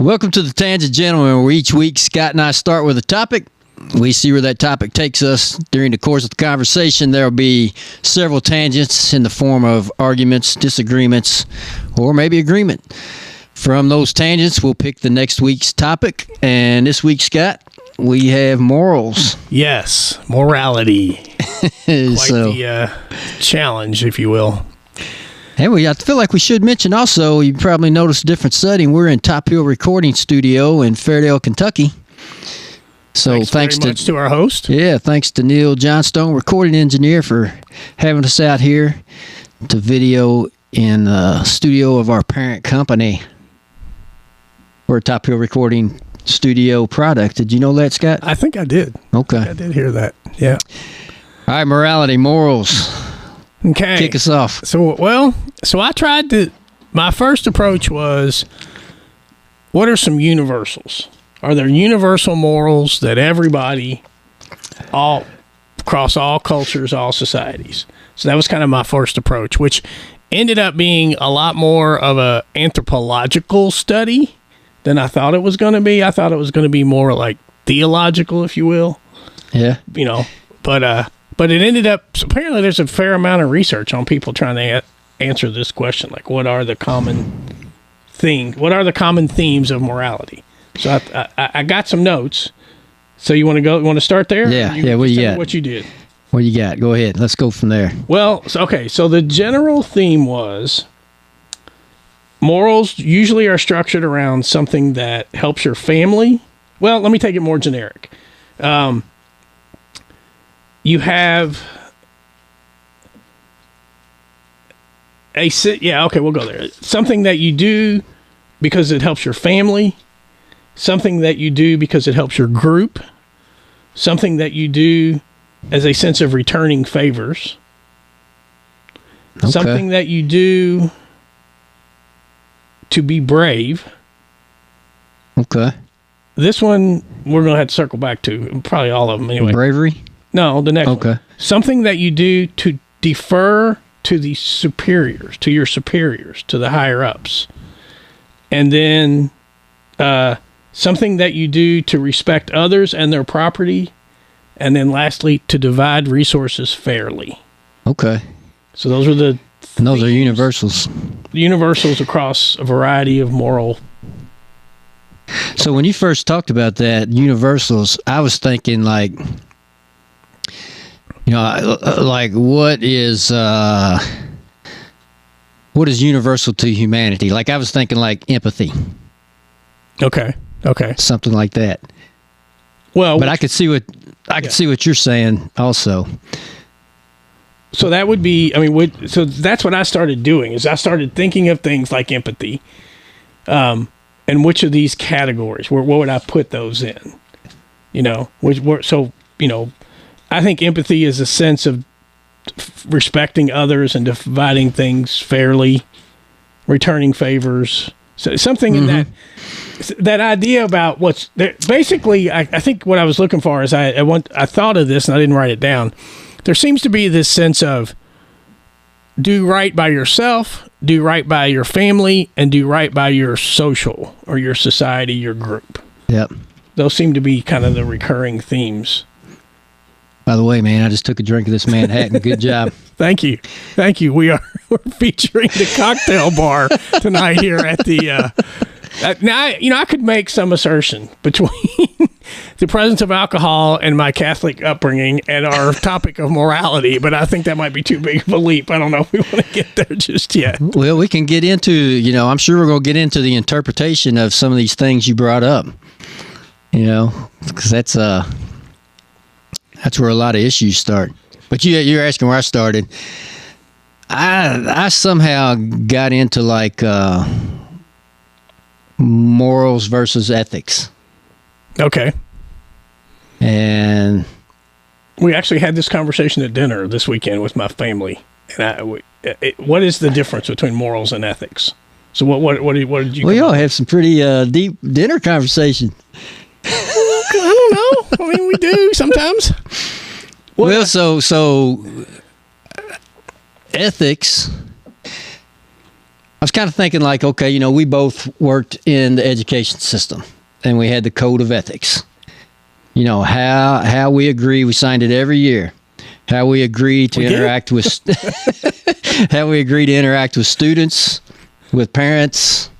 Welcome to the Tangent Gentleman, where each week Scott and I start with a topic. We see where that topic takes us. During the course of the conversation, there will be several tangents in the form of arguments, disagreements, or maybe agreement. From those tangents, we'll pick the next week's topic. And this week, Scott, we have morals. Yes, morality. Quite the challenge, if you will. Hey, I feel like we should mention also, you probably noticed a different setting. We're in Top Hill Recording Studio in Fairdale, Kentucky. So thanks very much to our host. Yeah, thanks to Neil Johnstone, recording engineer, for having us out here to video in the studio of our parent company. We're a Top Hill Recording Studio product. Did you know that, Scott? I think I did. Okay. I did hear that. Yeah. All right, morality, morals. Okay. Kick us off. So I tried to, my first approach was, what are some universals? Are there universal morals that everybody, all across all cultures, all societies? So that was kind of my first approach, which ended up being a lot more of a anthropological study than I thought it was going to be. I thought it was going to be more like theological, if you will. Yeah. You know, but it ended up, so apparently there's a fair amount of research on people trying to answer this question, like what are the common themes of morality? So I got some notes. So you want to start there? Yeah. What you got? What you did. What you got? Go ahead. Let's go from there. Well, so the general theme was morals usually are structured around something that helps your family. Well, let me take it more generic. You have we'll go there. Something that you do because it helps your family, something that you do because it helps your group, something that you do as a sense of returning favors, something that you do to be brave. Okay. This one we're going to have to circle back to, probably all of them anyway. Bravery? No, the next one. Okay. Something that you do to defer to the superiors, to your superiors, to the higher ups. And then something that you do to respect others and their property. And then lastly, to divide resources fairly. Okay. So those are the themes. And those are universals. Universals across a variety of moral. So when you first talked about that, universals, I was thinking like, you know, like what is universal to humanity? Like I was thinking like empathy. Okay. Something like that. Well, but I could see what you're saying also. So that would be, so that's what I started doing, is I started thinking of things like empathy. And which of these categories, what would I put those in? You know, I think empathy is a sense of respecting others and dividing things fairly, returning favors. So something in that idea about what's there. Basically, I think what I was looking for is I thought of this and I didn't write it down. There seems to be this sense of do right by yourself, do right by your family, and do right by your social or your society, your group. Yep. Those seem to be kind of the recurring themes. By the way, man, I just took a drink of this Manhattan. Good job. Thank you. We're featuring the cocktail bar tonight here at the. Now, I could make some assertion between the presence of alcohol and my Catholic upbringing and our topic of morality, but I think that might be too big of a leap. I don't know if we want to get there just yet. Well, we can get into, I'm sure we're going to get into the interpretation of some of these things you brought up, because that's where a lot of issues start. But you're asking where I started. I somehow got into like morals versus ethics. Okay. And we actually had this conversation at dinner this weekend with my family. And what is the difference between morals and ethics? So what did you? We all have some pretty deep dinner conversation. I don't know. We do sometimes. Well, so ethics was kind of thinking like, okay, we both worked in the education system and we had the code of ethics. How we agree, we signed it every year. How we agree to interact with how we agree to interact with students, with parents,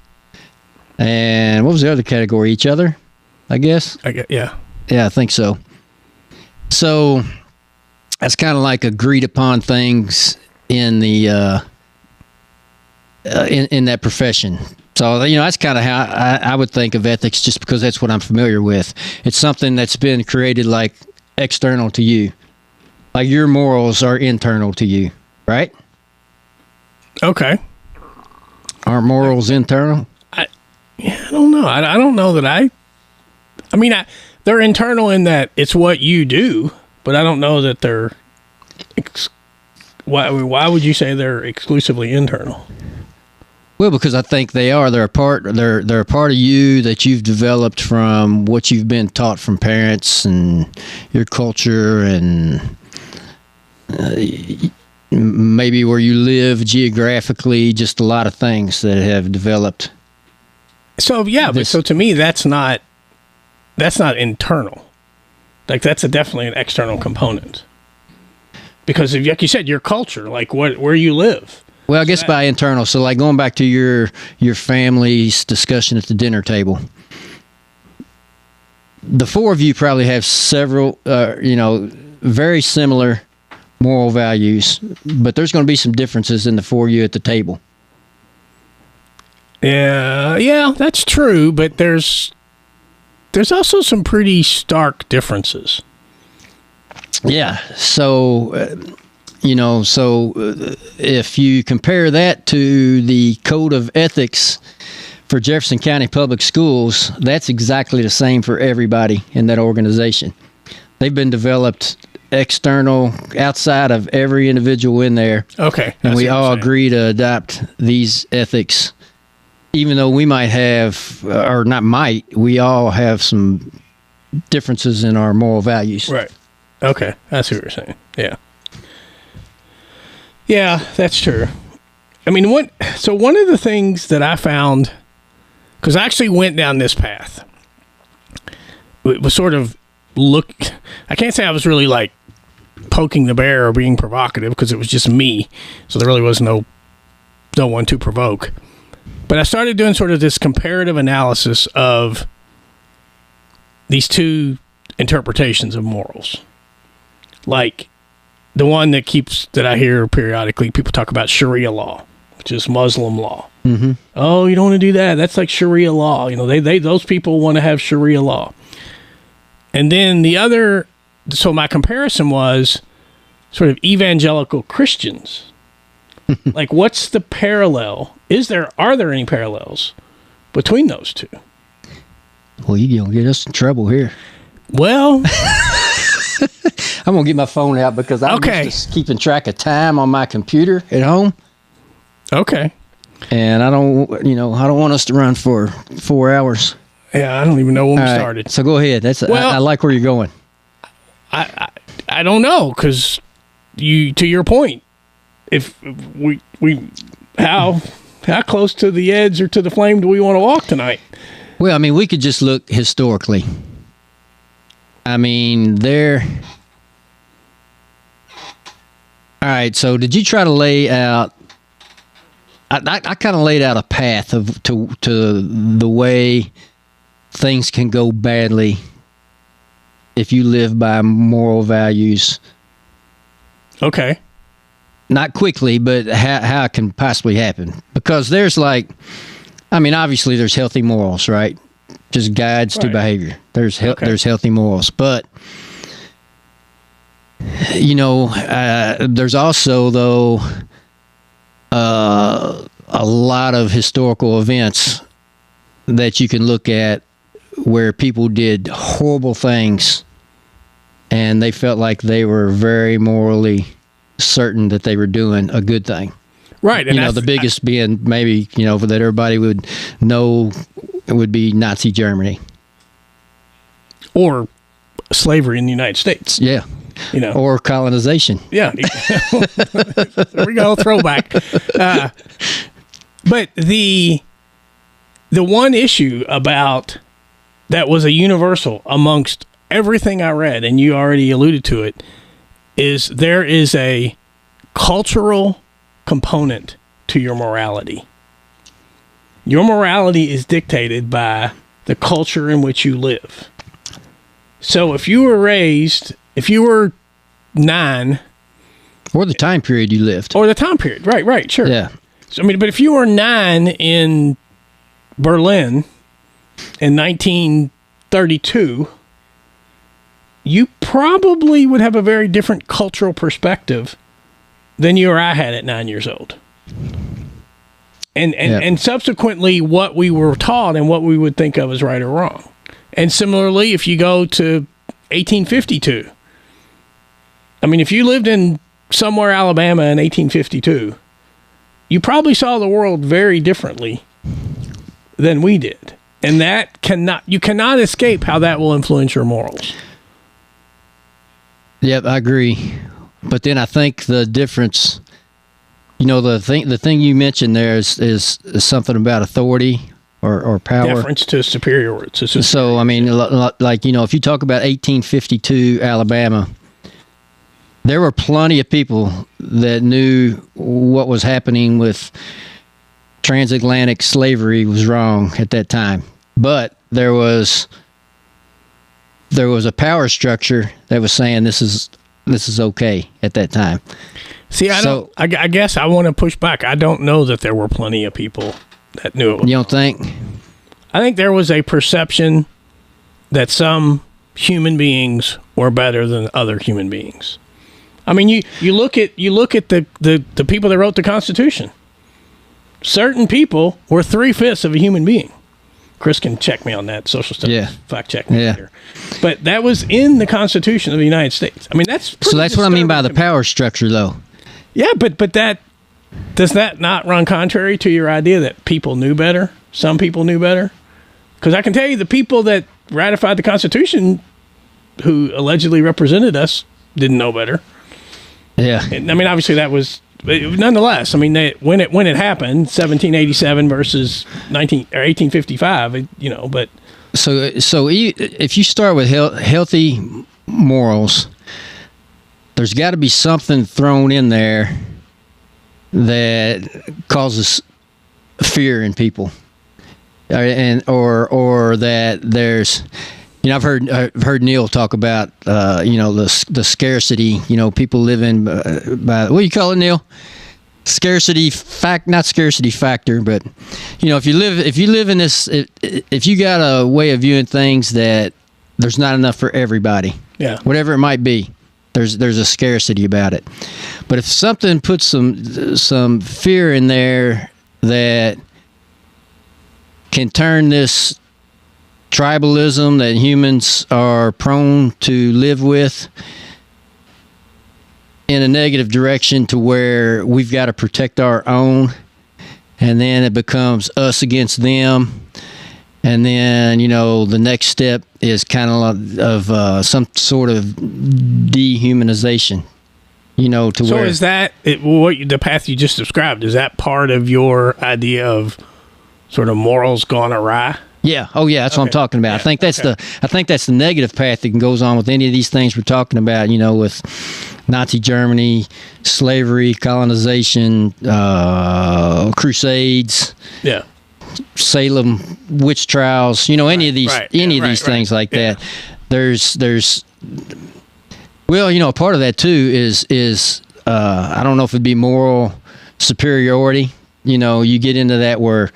and what was the other category? Each other, I guess. Yeah, I think so. So that's kind of like agreed upon things in the in that profession. So that's kind of how I would think of ethics, just because that's what I'm familiar with. It's something that's been created like external to you. Like your morals are internal to you, right? Okay. Aren't morals internal? I don't know. I don't know that I mean, they're internal in that it's what you do, but I don't know that they're... Why would you say they're exclusively internal? Well, because I think they are. They're a part of you that you've developed from what you've been taught from parents and your culture and... maybe where you live geographically, just a lot of things that have developed. So so to me, that's not internal. Like that's definitely an external component. Because like you said, your culture, like where you live. Well, I guess by internal. So like going back to your family's discussion at the dinner table, the four of you probably have several, very similar moral values, but there's going to be some differences in the four of you at the table. Yeah, that's true, but there's also some pretty stark differences. Yeah, so if you compare that to the code of ethics for Jefferson County Public Schools, that's exactly the same for everybody in that organization. They've been developed external, outside of every individual in there. Okay. And we all agree to adopt these ethics, even though we might have, or not might, we all have some differences in our moral values. Right. Okay. That's what you're saying. Yeah. Yeah, that's true. I mean, one of the things that I found, because I actually went down this path, it was sort of I can't say I was really like poking the bear or being provocative, because it was just me, so there really was no one to provoke. But I started doing sort of this comparative analysis of these two interpretations of morals. Like the one that I hear periodically people talk about, Sharia law, which is Muslim law. Mm-hmm. Oh, you don't want to do that. That's like Sharia law. Those people want to have Sharia law. And then the other, so my comparison was sort of evangelical Christians. Like, what's the parallel? Are there any parallels between those two? Well, you're going to get us in trouble here. Well, I'm going to get my phone out because I'm just keeping track of time on my computer at home. Okay. And I don't want us to run for 4 hours. Yeah, I don't even know when we started. So go ahead. I like where you're going. I don't know, because to your point, if we how close to the edge or to the flame do we want to walk tonight? Well, I mean, we could just look historically. I mean, all right, so did you try to lay out... I kind of laid out a path to the way things can go badly if you live by moral values. Okay. Not quickly, but how it can possibly happen. Because there's obviously there's healthy morals, right? Just guides to behavior. There's healthy morals. But, there's also, though, a lot of historical events that you can look at where people did horrible things and they felt like they were very morally certain that they were doing a good thing. Right. And the biggest being maybe, that everybody would know would be Nazi Germany. Or slavery in the United States. Yeah. Or colonization. Yeah. There we go. Throwback. But the one issue about that was a universal amongst everything I read, and you already alluded to it, is there is a cultural component to your morality. Your morality is dictated by the culture in which you live. So if you were 9... Or the time period you lived. Or the time period. Right, sure. Yeah. So, I mean, but if you were 9 in Berlin in 1932, you probably would have a very different cultural perspective than you or I had at 9 years old. And subsequently what we were taught and what we would think of as right or wrong. And similarly, if you go to 1852, I mean, if you lived in somewhere Alabama in 1852, you probably saw the world very differently than we did. And you cannot escape how that will influence your morals. Yep, I agree. But then I think the difference, the thing you mentioned there is something about authority or power. Deference to superiority. So, I mean, like, if you talk about 1852 Alabama, there were plenty of people that knew what was happening with transatlantic slavery was wrong at that time. But there was a power structure that was saying this is okay at that time. See, I guess I want to push back. I don't know that there were plenty of people that knew it. You don't think? I think there was a perception that some human beings were better than other human beings. I mean, you look at the people that wrote the Constitution. Certain people were 3/5 of a human being. Chris can check me on that. Social studies, fact check me later. But that was in the Constitution of the United States. I mean, that's what I mean by the power structure, though. Yeah, but that does that not run contrary to your idea that people knew better? Some people knew better, because I can tell you the people that ratified the Constitution, who allegedly represented us, didn't know better. Yeah, and, I mean, obviously that was, nonetheless. I mean, when it happened, 1787 versus 1855. But so if you start with healthy morals, there's got to be something thrown in there that causes fear in people, or that there's. I've heard Neil talk about the scarcity. People living by, what do you call it, Neil? Not scarcity factor, but if you live in this, if you got a way of viewing things that there's not enough for everybody, whatever it might be, there's a scarcity about it. But if something puts some fear in there that can turn this tribalism that humans are prone to live with in a negative direction, to where we've got to protect our own, and then it becomes us against them, and then the next step is kind of some sort of dehumanization. So where, is that the path you just described? Is that part of your idea of sort of morals gone awry? Yeah. Oh, yeah. That's what I'm talking about. Yeah. I think that's the negative path that goes on with any of these things we're talking about. With Nazi Germany, slavery, colonization, crusades, Salem witch trials. Any of these things like that. There's part of that too is I don't know if it'd be moral superiority. You get into that where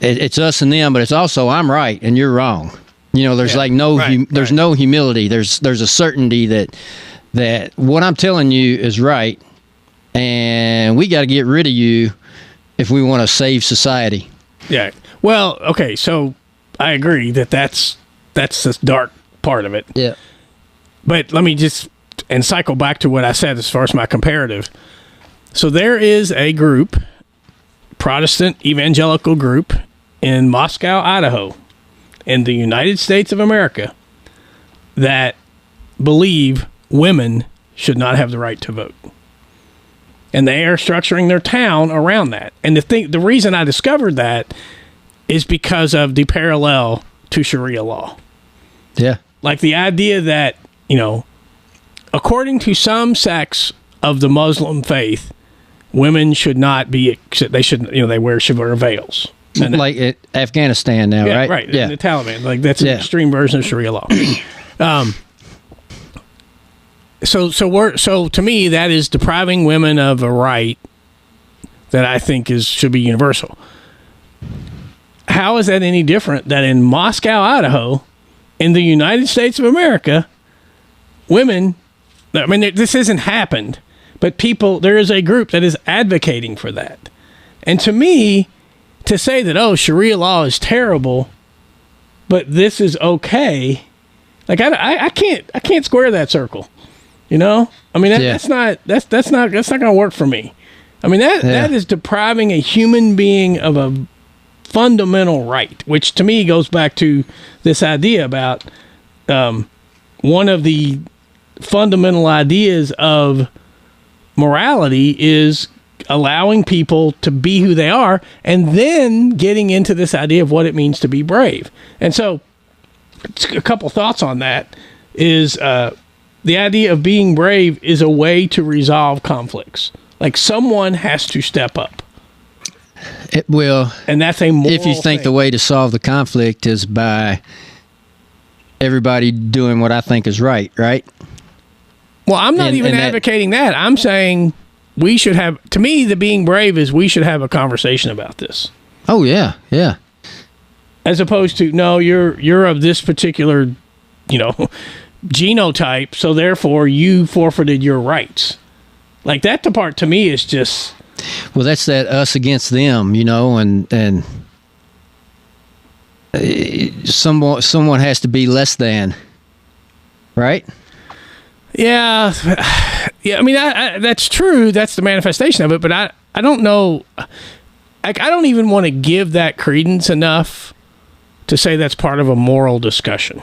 it's us and them, but it's also I'm right and you're wrong. There's no humility. There's a certainty that what I'm telling you is right, and we got to get rid of you if we want to save society. Yeah. Well, okay. So I agree that's the dark part of it. Yeah. But let me just cycle back to what I said as far as my comparative. So there is a group, Protestant evangelical group in Moscow, Idaho, in the United States of America, that believe women should not have the right to vote. and they are structuring their town around that. And the reason I discovered that is because of the parallel to Sharia law. Yeah. Like the idea that, according to some sects of the Muslim faith, women should not be, they should wear veils. And like at Afghanistan now, yeah, right? Right. Yeah. And the Taliban, like that's an extreme version of Sharia law. So to me, that is depriving women of a right that I think should be universal. How is that any different that in Moscow, Idaho, in the United States of America, women, I mean, this hasn't happened, but there is a group that is advocating for that. And to me, to say that, Sharia law is terrible, but this is okay, like I can't square that circle. I mean, that's not going to work for me. I mean, that is depriving a human being of a fundamental right, which to me goes back to this idea about one of the fundamental ideas of morality is allowing people to be who they are, and then getting into this idea of what it means to be brave. And so a couple thoughts on that is the idea of being brave is a way to resolve conflicts. Like someone has to step up. It will. And that's a moral if you think thing. The way to solve the conflict is by everybody doing what I think is right? Well, I'm not even advocating that. I'm saying we should have, to me, the being brave is we should have a conversation about this. Oh, yeah, yeah. As opposed to, no, you're of this particular, genotype, so therefore you forfeited your rights. Like that part to me is just... Well, that's that us against them, and someone has to be less than, right? Yeah. I mean, that's true. That's the manifestation of it. But I don't know. I don't even want to give that credence enough to say that's part of a moral discussion.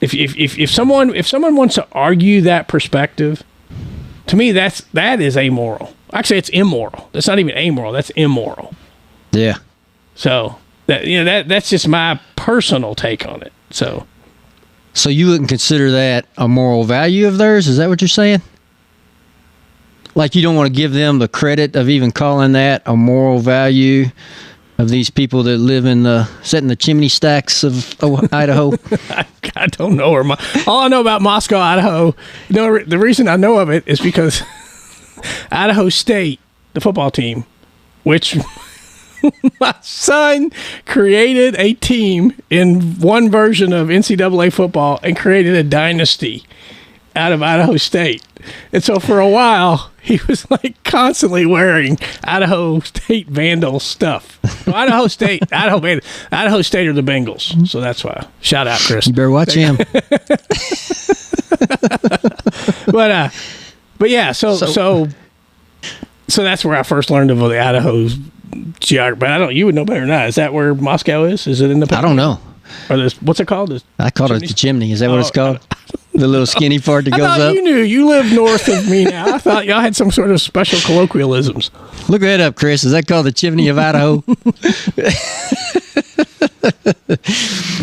If someone wants to argue that perspective, to me that is amoral. Actually, it's immoral. That's not even amoral. That's immoral. Yeah. So that's just my personal take on it. So you wouldn't consider that a moral value of theirs? Is that what you're saying? Like you don't want to give them the credit of even calling that a moral value of these people that live set in the chimney stacks of Idaho? I don't know. All I know about Moscow, Idaho, the reason I know of it is because Idaho State, the football team, which my son created a team in one version of NCAA football and created a dynasty out of Idaho State. And so for a while, he was like constantly wearing Idaho State Vandal stuff. Well, Idaho State are the Bengals. So that's why. Shout out, Chris. You better watch him. But yeah, so that's where I first learned of the Idaho's geography. But you would know better than that. Is that where Moscow is? Is it in the? I don't know. Or what's it called? I called it the chimney. Is that what it's called? The little skinny part that goes up? You knew. You live north of me now. I thought y'all had some sort of special colloquialisms. Look that up, Chris. Is that called the chimney of Idaho?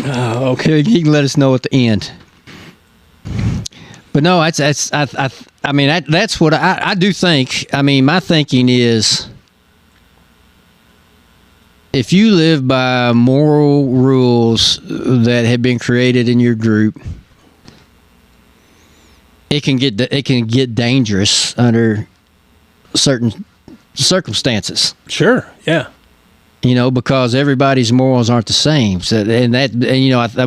Oh, okay. He can let us know at the end. But no, that's what I do think. I mean, my thinking is, if you live by moral rules that have been created in your group, it can get dangerous under certain circumstances. Sure. Yeah. Because everybody's morals aren't the same. So,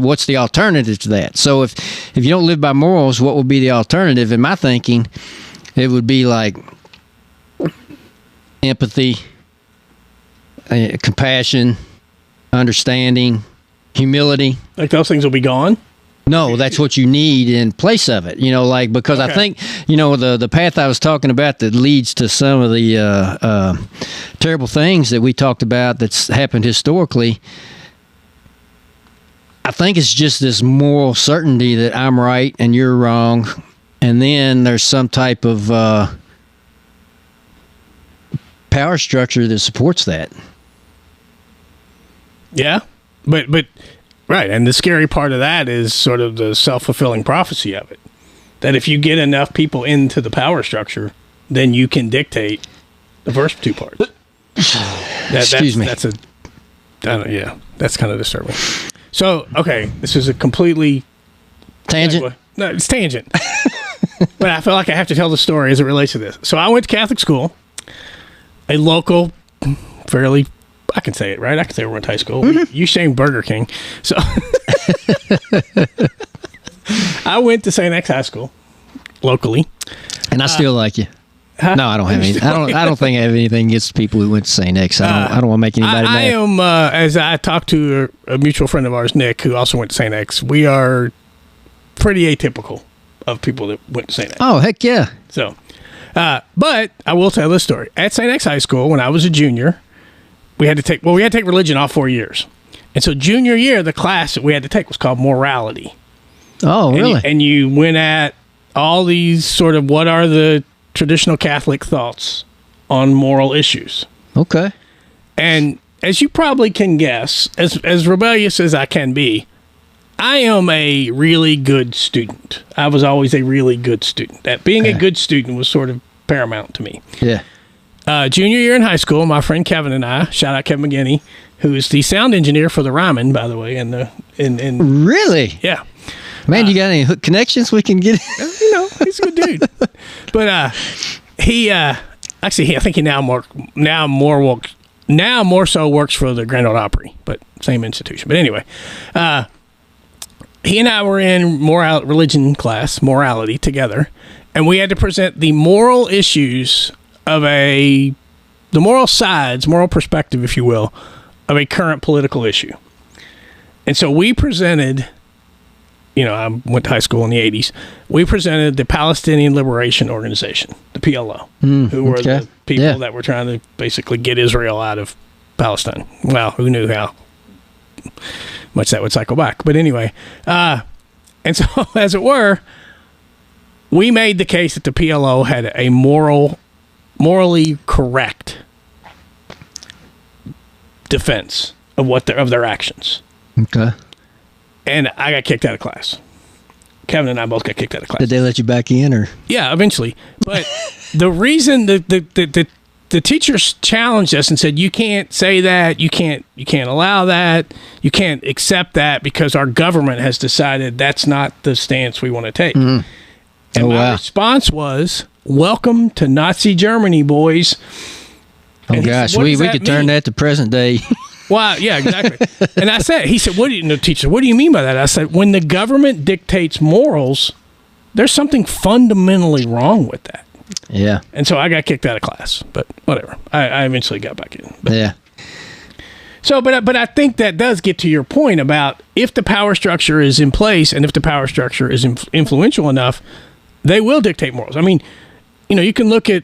what's the alternative to that? So if you don't live by morals, what would be the alternative? In my thinking, it would be like empathy, compassion, understanding, humility. Like those things will be gone? No, that's what you need in place of it. Because okay. I think, the path I was talking about that leads to some of the terrible things that we talked about that's happened historically, I think it's just this moral certainty that I'm right and you're wrong, and then there's some type of power structure that supports that. Yeah, but right, and the scary part of that is sort of the self-fulfilling prophecy of it. That if you get enough people into the power structure, then you can dictate the first two parts. Excuse me. That's kind of disturbing. So, okay, this is a completely Tangent? No, it's tangent. But I feel like I have to tell the story as it relates to this. So I went to Catholic school, a local, fairly, I can say it, right? I can say we went to high school. Mm-hmm. You shamed Burger King. So I went to St. X High School locally. And I still like you. Huh? No, I don't have anything. I don't think I have anything against people who went to St. X. I don't want to make anybody mad. I am, as I talked to a mutual friend of ours, Nick, who also went to St. X, we are pretty atypical of people that went to St. X. Oh, heck yeah. So, but I will tell this story. At St. X High School, when I was a junior, we had to take religion all 4 years. And so junior year, the class that we had to take was called morality. Oh, really? And you went at all these sort of what are the traditional Catholic thoughts on moral issues. Okay. And as you probably can guess, as rebellious as I can be, I am a really good student. I was always a really good student. That being a good student was sort of paramount to me. Yeah. Junior year in high school, my friend Kevin and I, shout out Kevin McGinney, who is the sound engineer for the Ryman, by the way, Really? yeah. Man, you got any hook connections we can get? You know, he's a good dude. But he actually, I think he now more so works for the Grand Ole Opry, but same institution. But anyway, he and I were in religion class, morality, together, and we had to present the moral issues of the moral sides, moral perspective, if you will, of a current political issue. And so we presented, I went to high school in the 80s. We presented the Palestinian Liberation Organization, the PLO, who were the people that were trying to basically get Israel out of Palestine. Well, who knew how much that would cycle back. But anyway, and so, as it were, we made the case that the PLO had a morally correct defense of their actions. Okay. And I got kicked out of class. Kevin and I both got kicked out of class. Did they let you back in, or? Yeah, eventually. But the reason the teachers challenged us and said, you can't say that, you can't allow that, you can't accept that because our government has decided that's not the stance we want to take. Mm-hmm. And my response was, welcome to Nazi Germany, boys. Oh, gosh, said, we could turn that to present day. Well, yeah, exactly. And he said, what do you mean by that? I said, when the government dictates morals, there's something fundamentally wrong with that. Yeah. And so I got kicked out of class, but whatever. I eventually got back in. But, yeah. So, but I think that does get to your point about if the power structure is in place and if the power structure is influential enough, they will dictate morals. I mean, you can look at,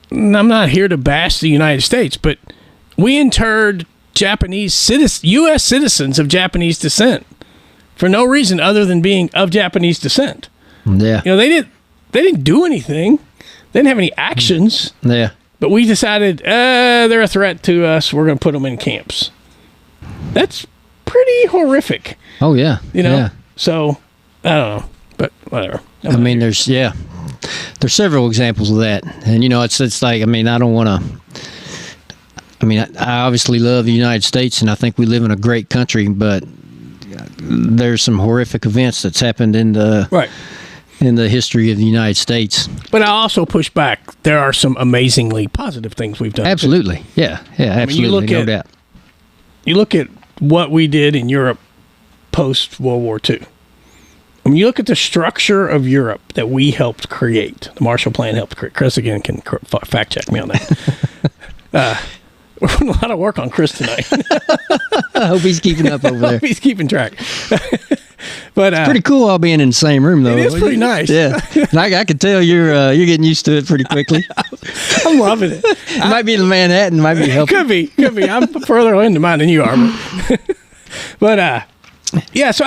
I'm not here to bash the United States, but we interred U.S. citizens of Japanese descent for no reason other than being of Japanese descent. Yeah. They didn't do anything. They didn't have any actions. Yeah. But we decided, they're a threat to us. We're going to put them in camps. That's pretty horrific. Oh, yeah. Yeah. So, I don't know. But whatever. I mean, there's several examples of that. And, it's like, I mean, I don't want to... I mean, I obviously love the United States, and I think we live in a great country, but there's some horrific events that's happened in the history of the United States. But I also push back. There are some amazingly positive things we've done. Absolutely. Yeah, absolutely, no doubt. You look at what we did in Europe post-World War II. I mean, you look at the structure of Europe that we helped create. The Marshall Plan helped create. Chris, again, can fact check me on that. We're doing a lot of work on Chris tonight. I hope he's keeping up over there. He's keeping track. But it's pretty cool all being in the same room, though. It is pretty nice. Yeah, I can tell you're getting used to it pretty quickly. I'm loving it. It might be the Manhattan, might be helping. Could be. I'm further into mine than you are. But yeah. So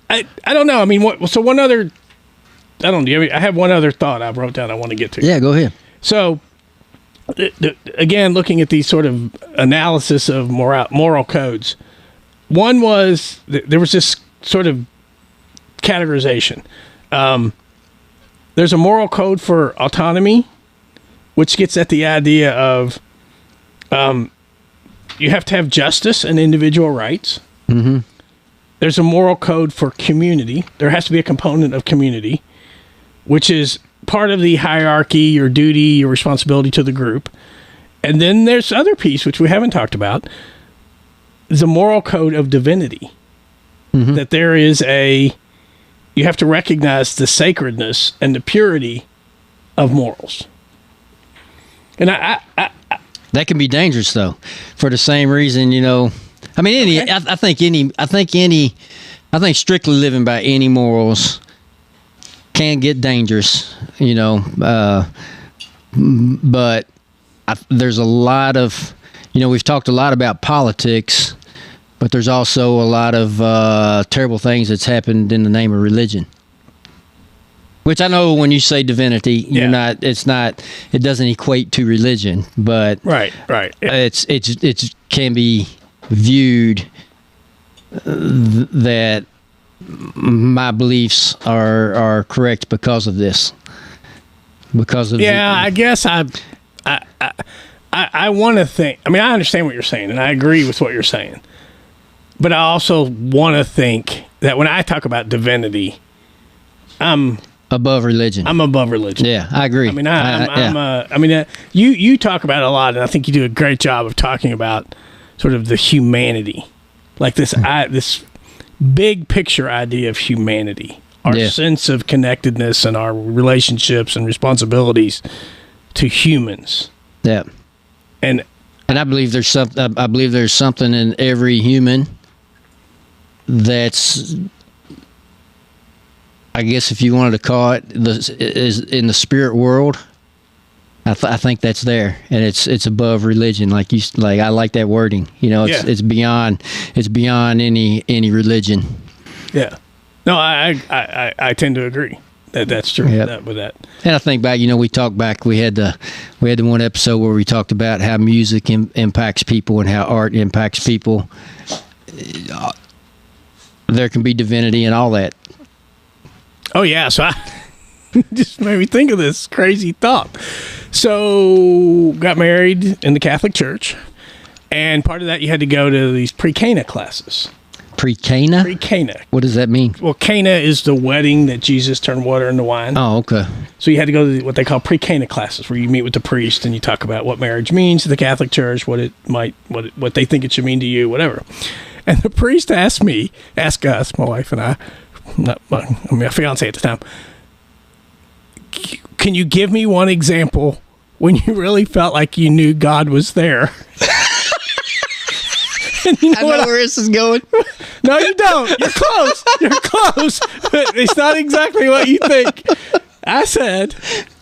I don't know. I mean, one other don't know. I have one other thought I wrote down I want to get to. Yeah, go ahead. So, again, looking at these sort of analysis of moral codes, one was there was this sort of categorization. There's a moral code for autonomy, which gets at the idea of you have to have justice and individual rights. Mm-hmm. There's a moral code for community. There has to be a component of community, which is part of the hierarchy, your duty, your responsibility to the group. And then there's other piece, which we haven't talked about, is a moral code of divinity. Mm-hmm. That there is you have to recognize the sacredness and the purity of morals. And that can be dangerous, though, for the same reason, I mean, I think strictly living by any morals can get dangerous, but there's a lot of, we've talked a lot about politics, but there's also a lot of terrible things that's happened in the name of religion. Which I know when you say divinity, it doesn't equate to religion, but right. It can be viewed that my beliefs are correct because of this. I guess I want to think. I mean, I understand what you're saying, and I agree with what you're saying. But I also want to think that when I talk about divinity, I'm above religion. I'm above religion. Yeah, I agree. I mean, you talk about it a lot, and I think you do a great job of talking about sort of the humanity, like this big picture idea of humanity, our sense of connectedness and our relationships and responsibilities to humans. Yeah, and I believe there's something in every human that's, I guess if you wanted to call it, is in the spirit world. I think that's there, and it's above religion. I like that wording. It's beyond any religion. Yeah. No, I tend to agree that's true. Yep. With that. And I think back, we talked back. We had the one episode where we talked about how music impacts people and how art impacts people. There can be divinity in all that. Oh yeah, so I just made me think of this crazy thought. So got married in the Catholic Church, and part of that you had to go to these pre-Cana classes. Pre-Cana? Pre-Cana. What does that mean? Well, Cana is the wedding that Jesus turned water into wine. Oh, okay. So you had to go to what they call pre-Cana classes, where you meet with the priest and you talk about what marriage means to the Catholic Church, what they think it should mean to you, whatever. And the priest asked us, my wife and I, my fiance at the time, can you give me one example when you really felt like you knew God was there? And I know where this is going. No, you don't. You're close. But it's not exactly what you think. I said,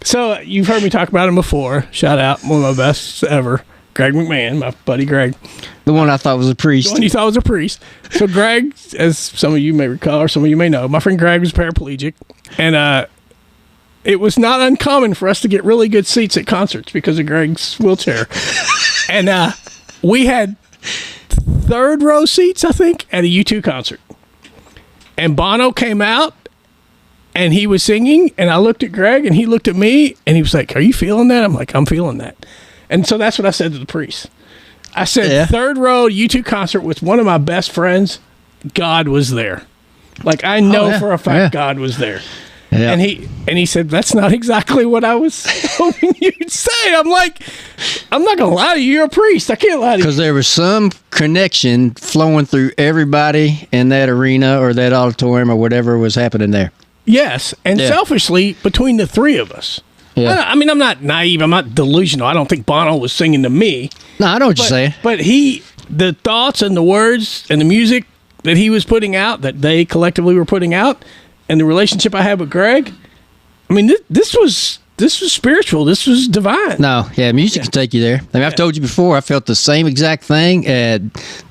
so you've heard me talk about him before. Shout out, one of my best ever, Greg McMahon, my buddy Greg. The one I thought was a priest. The one you thought was a priest. So Greg, as some of you may recall, or some of you may know, my friend Greg was paraplegic. And it was not uncommon for us to get really good seats at concerts because of Greg's wheelchair. And we had third row seats, I think, at a U2 concert. And Bono came out and he was singing, and I looked at Greg and he looked at me and he was like, "Are you feeling that?" I'm like, "I'm feeling that." And so that's what I said to the priest. I said, third row U2 concert with one of my best friends, God was there. Like, I know for a fact God was there. Yeah. And he said, "That's not exactly what I was hoping you'd say." I'm like, "I'm not going to lie to you. You're a priest. I can't lie to you." Because there was some connection flowing through everybody in that arena or that auditorium or whatever was happening there. Yes. And selfishly, between the three of us. Yeah. I mean, I'm not naive. I'm not delusional. I don't think Bono was singing to me. No, I know what you're saying. But the thoughts and the words and the music that he was putting out, that they collectively were putting out, and the relationship I had with Greg, I mean, this was spiritual. This was divine. No, music can take you there. I mean, I've told you before, I felt the same exact thing at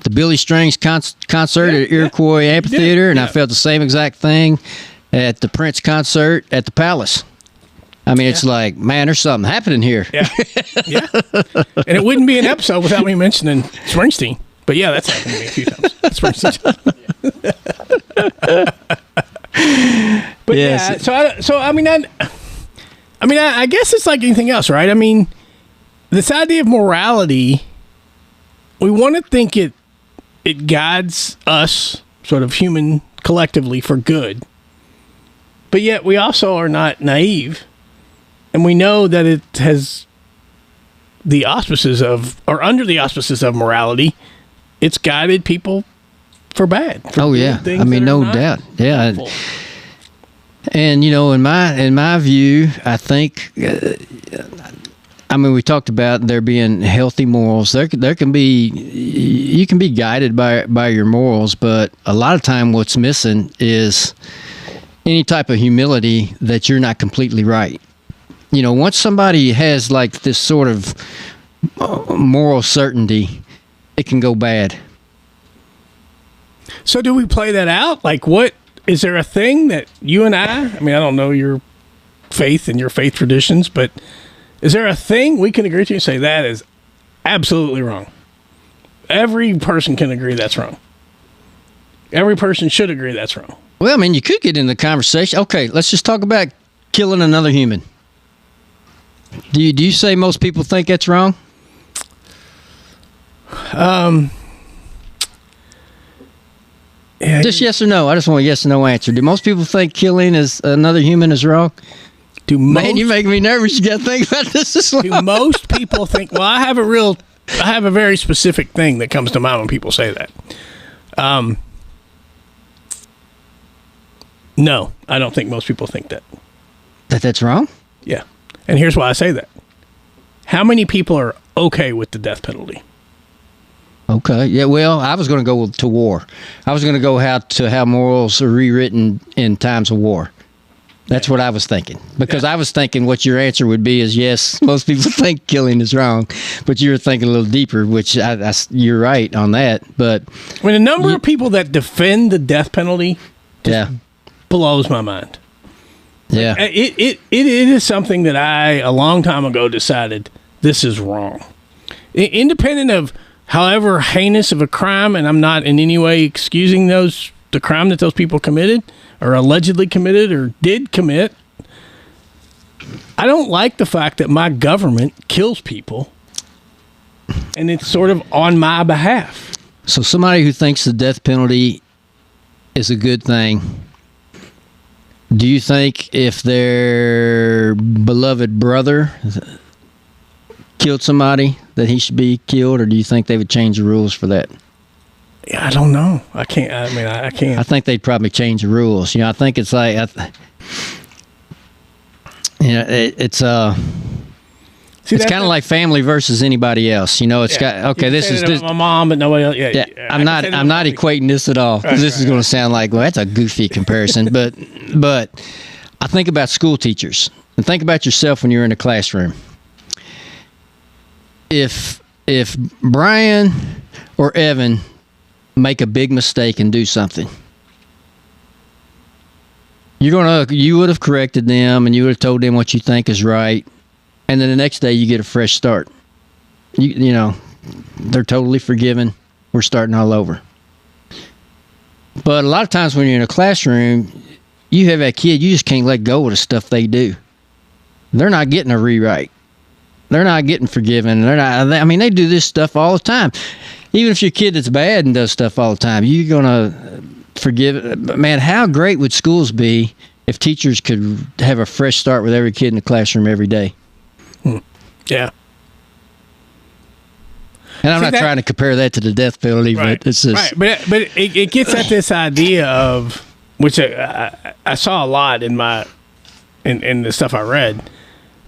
the Billy Strings concert at Iroquois Amphitheater, and I felt the same exact thing at the Prince concert at the Palace. I mean, it's like, man, there's something happening here. Yeah. Yeah. And it wouldn't be an episode without me mentioning Springsteen. But yeah, that's happened to me a few times. Springsteen. But yes. I guess it's like anything else, right? I mean, this idea of morality, we want to think it guides us, sort of human collectively, for good. But yet we also are not naive. And we know that it has the auspices of, or under the auspices of morality, it's guided people for bad. For I mean, no doubt. Yeah. Helpful. And, you know, in my view, I think, I mean, we talked about there being healthy morals. There can be, you can be guided by your morals, but a lot of time what's missing is any type of humility that you're not completely right. You know, once somebody has like this sort of moral certainty, it can go bad. So do we play that out? Like, what is there a thing that you and I mean, I don't know your faith and your faith traditions, but is there a thing we can agree to and say that is absolutely wrong? Every person can agree that's wrong. Every person should agree that's wrong. Well, I mean, you could get in the conversation. Okay, let's just talk about killing another human. Do you say most people think that's wrong? Yeah, just yes or no. I just want a yes or no answer. Do most people think killing another human is wrong? Man, you make me nervous. You got to think about this as well. Do most people think? Well, I have a very specific thing that comes to mind when people say that. No, I don't think most people think that. That's wrong? Yeah. And here's why I say that. How many people are okay with the death penalty? Okay. Yeah, well, I was going to go to war. I was going to go how morals are rewritten in times of war. That's what I was thinking. Because I was thinking what your answer would be is yes, most people think killing is wrong. But you were thinking a little deeper, which you're right on that. But I mean, the number of people that defend the death penalty blows my mind. Yeah. Like, it is something that I, a long time ago, decided this is wrong. Independent of however heinous of a crime, and I'm not in any way excusing the crime that those people committed or allegedly committed or did commit. I don't like the fact that my government kills people and it's sort of on my behalf. So somebody who thinks the death penalty is a good thing, do you think if their beloved brother killed somebody that he should be killed, or do you think they would change the rules for that? Yeah, I don't know. I can't. I mean, I can't. I think they'd probably change the rules. You know, I think it's like, it's kind of like family versus anybody else. You know, it's got okay. This is my mom, but nobody else. Yeah. I'm not equating this at all because this is going to sound like, well, that's a goofy comparison. but I think about school teachers and think about yourself when you're in a classroom. If Brian or Evan make a big mistake and do something, you would have corrected them and you would have told them what you think is right, and then the next day you get a fresh start. You know, they're totally forgiven. We're starting all over. But a lot of times when you're in a classroom, you have that kid, you just can't let go of the stuff they do. They're not getting a rewrite. They're not getting forgiven. They do this stuff all the time. Even if your kid is bad and does stuff all the time, you're going to forgive. Man, how great would schools be if teachers could have a fresh start with every kid in the classroom every day? Yeah. And I'm not trying to compare that to the death penalty, right, but it's just... Right, but it gets at this idea of, which I saw a lot in the stuff I read,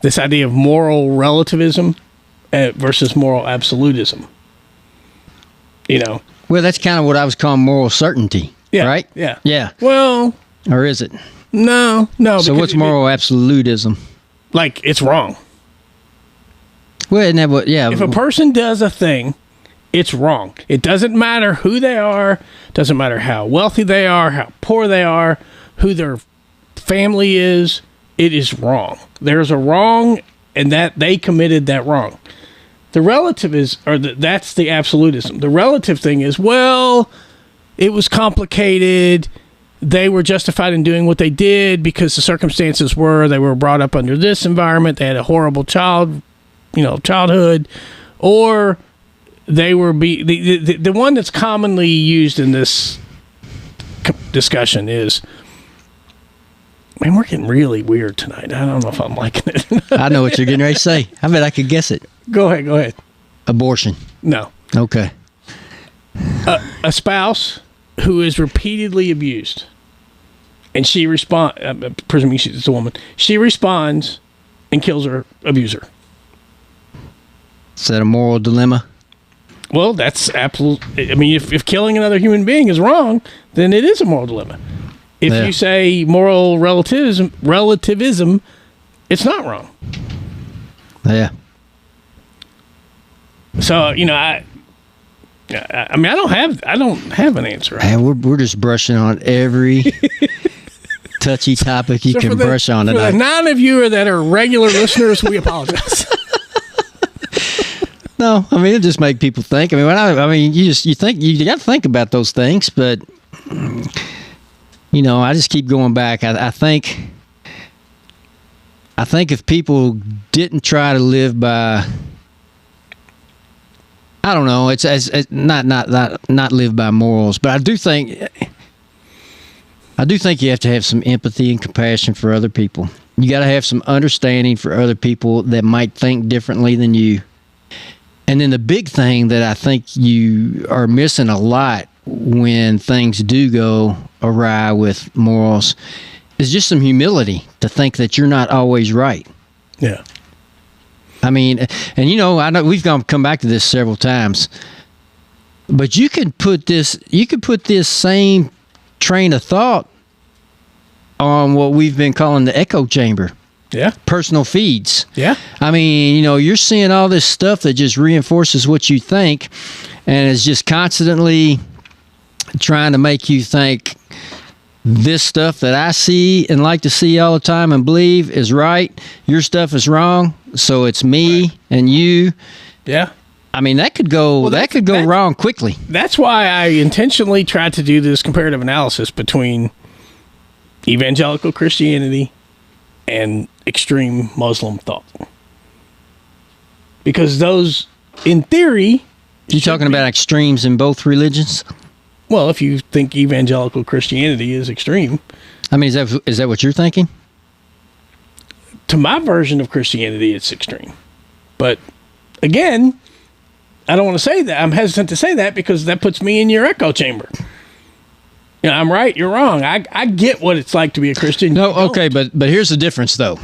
this idea of moral relativism versus moral absolutism. You know? Well, that's kind of what I was calling moral certainty, right? Yeah. Yeah. Well... Or is it? No. So what's moral absolutism? Like, it's wrong. Well, isn't that what... Yeah. If a person does a thing, it's wrong. It doesn't matter who they are, doesn't matter how wealthy they are, how poor they are, who their family is, it is wrong. There's a wrong, and that they committed that wrong. The relative is, that's the absolutism. The relative thing is, well, it was complicated. They were justified in doing what they did because the circumstances were they were brought up under this environment. They had a horrible childhood, or they were the one that's commonly used in this discussion is, man, we're getting really weird tonight. I don't know if I'm liking it. I know what you're getting ready to say. I bet I could guess it. Go ahead. Abortion. No. Okay. A spouse who is repeatedly abused, and she presuming she's a woman, she responds and kills her abuser. Is that a moral dilemma? Well, that's absolutely. I mean, if killing another human being is wrong, then it is a moral dilemma. If you say moral relativism, it's not wrong. Yeah. So I mean, I don't have an answer. Man, we're just brushing on every touchy topic you can brush on tonight. For the 9 of you that are regular listeners, we apologize. No, I mean, it just make people think. I mean, you got to think about those things, but I just keep going back. I think if people didn't try to live by, I don't know, it's not live by morals, but I do think you have to have some empathy and compassion for other people. You got to have some understanding for other people that might think differently than you. And then the big thing that I think you are missing a lot when things do go awry with morals is just some humility to think that you're not always right. Yeah. I mean, and I know we've come back to this several times, but you could put this same train of thought on what we've been calling the echo chamber. Yeah. Personal feeds. Yeah. I mean, you're seeing all this stuff that just reinforces what you think and is just constantly trying to make you think this stuff that I see and like to see all the time and believe is right. Your stuff is wrong. So it's me and you. Yeah. I mean, that could go wrong quickly. That's why I intentionally tried to do this comparative analysis between evangelical Christianity and extreme Muslim thought. Because those, in theory... You talking about extremes in both religions? Well, if you think evangelical Christianity is extreme. I mean, is that what you're thinking? To my version of Christianity, it's extreme. But, again, I don't want to say that. I'm hesitant to say that because that puts me in your echo chamber. I'm right, you're wrong. I get what it's like to be a Christian. No, okay, but here's the difference, though.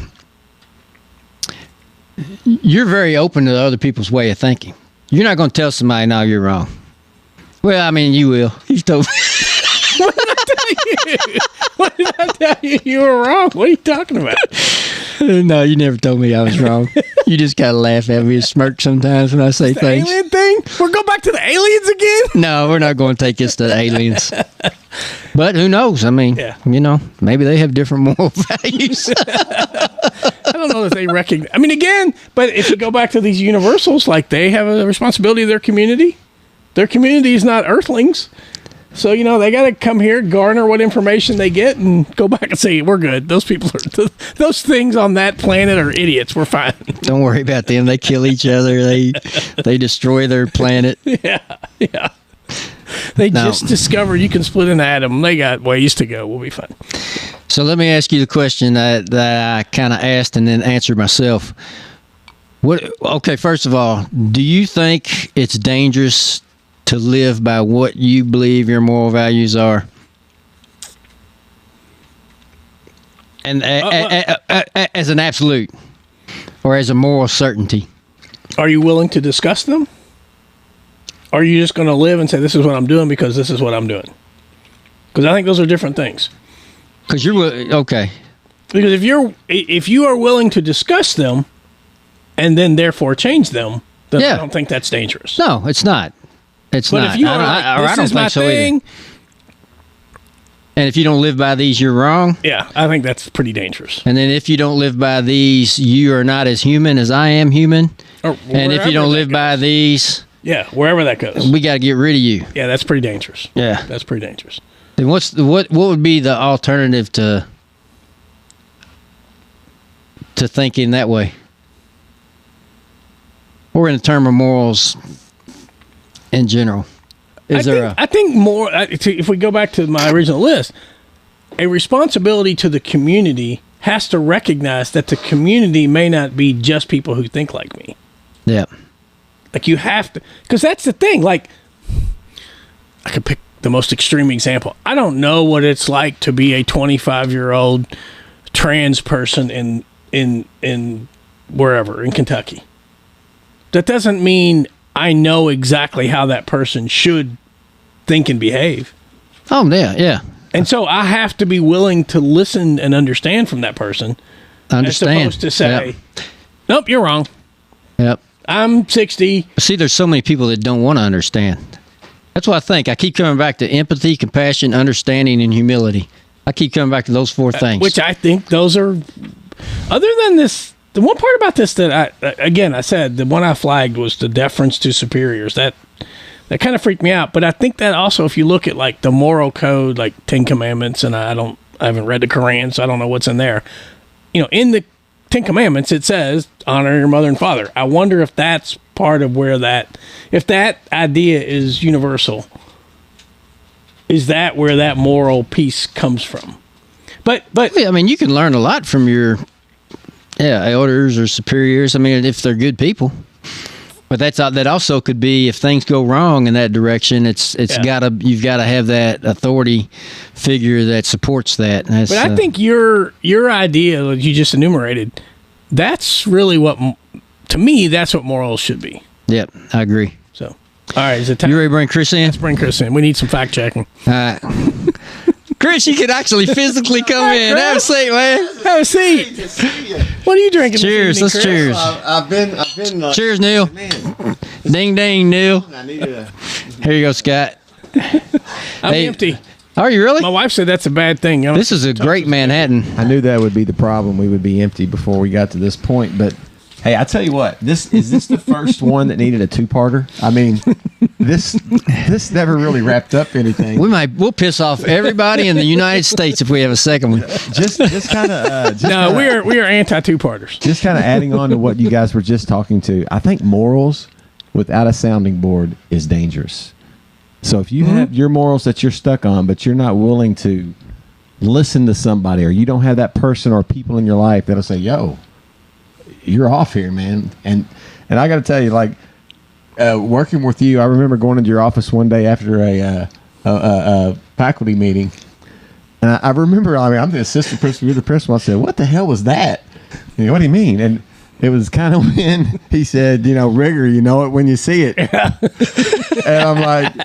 You're very open to other people's way of thinking. You're not going to tell somebody, no, you're wrong. Well, I mean, you will. You've told me. What did I tell you? What did I tell you? You were wrong. What are you talking about? No, you never told me I was wrong. You just kind of laugh at me and smirk sometimes when I say things. Alien thing? We're going back to the aliens again? No, we're not going to take this to the aliens. But who knows? I mean, maybe they have different moral values. I don't know if they recognize. I mean, again, but if you go back to these universals, like they have a responsibility to their community. Their community is not earthlings. So, they got to come here, garner what information they get, and go back and say, we're good. Those people those things on that planet are idiots. We're fine. Don't worry about them. They kill each other. They destroy their planet. Yeah. They just discovered you can split an atom. They got ways to go. We'll be fine. So let me ask you the question that I kind of asked and then answered myself. Okay, first of all, do you think it's dangerous to live by what you believe your moral values are? And as an absolute or as a moral certainty? Are you willing to discuss them? Or are you just going to live and say, this is what I'm doing because this is what I'm doing? Because I think those are different things. Because okay. Because if you are willing to discuss them and then therefore change them, then I don't think that's dangerous. No, it's not. It's not. But if you are I don't think so either. And if you don't live by these, you're wrong. Yeah, I think that's pretty dangerous. And then if you don't live by these, you are not as human as I am human. And if you don't live by these, yeah, wherever that goes, we got to get rid of you. Yeah, that's pretty dangerous. Yeah, that's pretty dangerous. Then what would be the alternative to thinking that way? Or in the term of morals in general? I think more, if we go back to my original list, a responsibility to the community has to recognize that the community may not be just people who think like me. Yeah. Like you have to, because that's the thing. Like, I could pick the most extreme example. I don't know what it's like to be a 25-year-old trans person in wherever, in Kentucky. That doesn't mean I know exactly how that person should think and behave. Oh, yeah. And so I have to be willing to listen and understand from that person. As opposed to say, nope, you're wrong. Yep. I'm 60. See, there's so many people that don't want to understand. That's what I think. I keep coming back to empathy, compassion, understanding, and humility. I keep coming back to those four things. Which I think those are, other than this, the one part about this that I said, the one I flagged was the deference to superiors. That kind of freaked me out. But I think that also, if you look at like the moral code, like 10 Commandments, and I haven't read the Quran, so I don't know what's in there. You know, in the 10 Commandments, it says, honor your mother and father. I wonder if that's part of where if that idea is universal, is that where that moral piece comes from? But I mean, you can learn a lot from your elders or superiors. I mean, if they're good people. But that also could be, if things go wrong in that direction, you've got to have that authority figure that supports that. But I think your idea that you just enumerated, that's really what, to me, that's what morals should be. Yep, I agree. So, all right, is it time? You ready to bring Chris in? Let's bring Chris in. We need some fact checking. All right. Chris, you could actually physically come in. Chris. Have a seat, man. Have a seat. What are you drinking? Cheers. Let's cheers. I've been. Cheers, Neil. Man. Ding, ding, Neil. I need to. Here you go, Scott. I'm empty. Are you really? My wife said that's a bad thing. This is a great Manhattan. I knew that would be the problem. We would be empty before we got to this point. But hey, I tell you what. Is this the first one that needed a two-parter? I mean, this never really wrapped up anything. We'll piss off everybody in the United States if we have a second one. Just kind of. No, we are anti two-parters. Just kind of adding on to what you guys were just talking to. I think morals without a sounding board is dangerous. So if you have your morals that you're stuck on, but you're not willing to listen to somebody, or you don't have that person or people in your life that'll say, "Yo, you're off here, man." And I got to tell you, like, working with you, I remember going into your office one day after a faculty meeting, and I remember, I'm the assistant principal, you're the principal. I said, "What the hell was that?" What do you mean? And it was kind of when he said, rigor, you know it when you see it. And I'm like...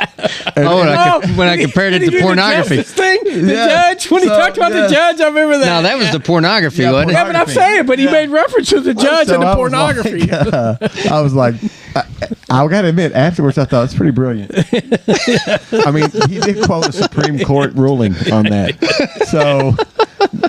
when I compared it to pornography. The judge, when he talked about the judge, I remember that. No, that was the pornography, wasn't it? Yeah, but I'm saying, but he made reference to the judge and the pornography. I was like, I got to admit, afterwards I thought it's pretty brilliant. I mean, he did quote a Supreme Court ruling on that. So...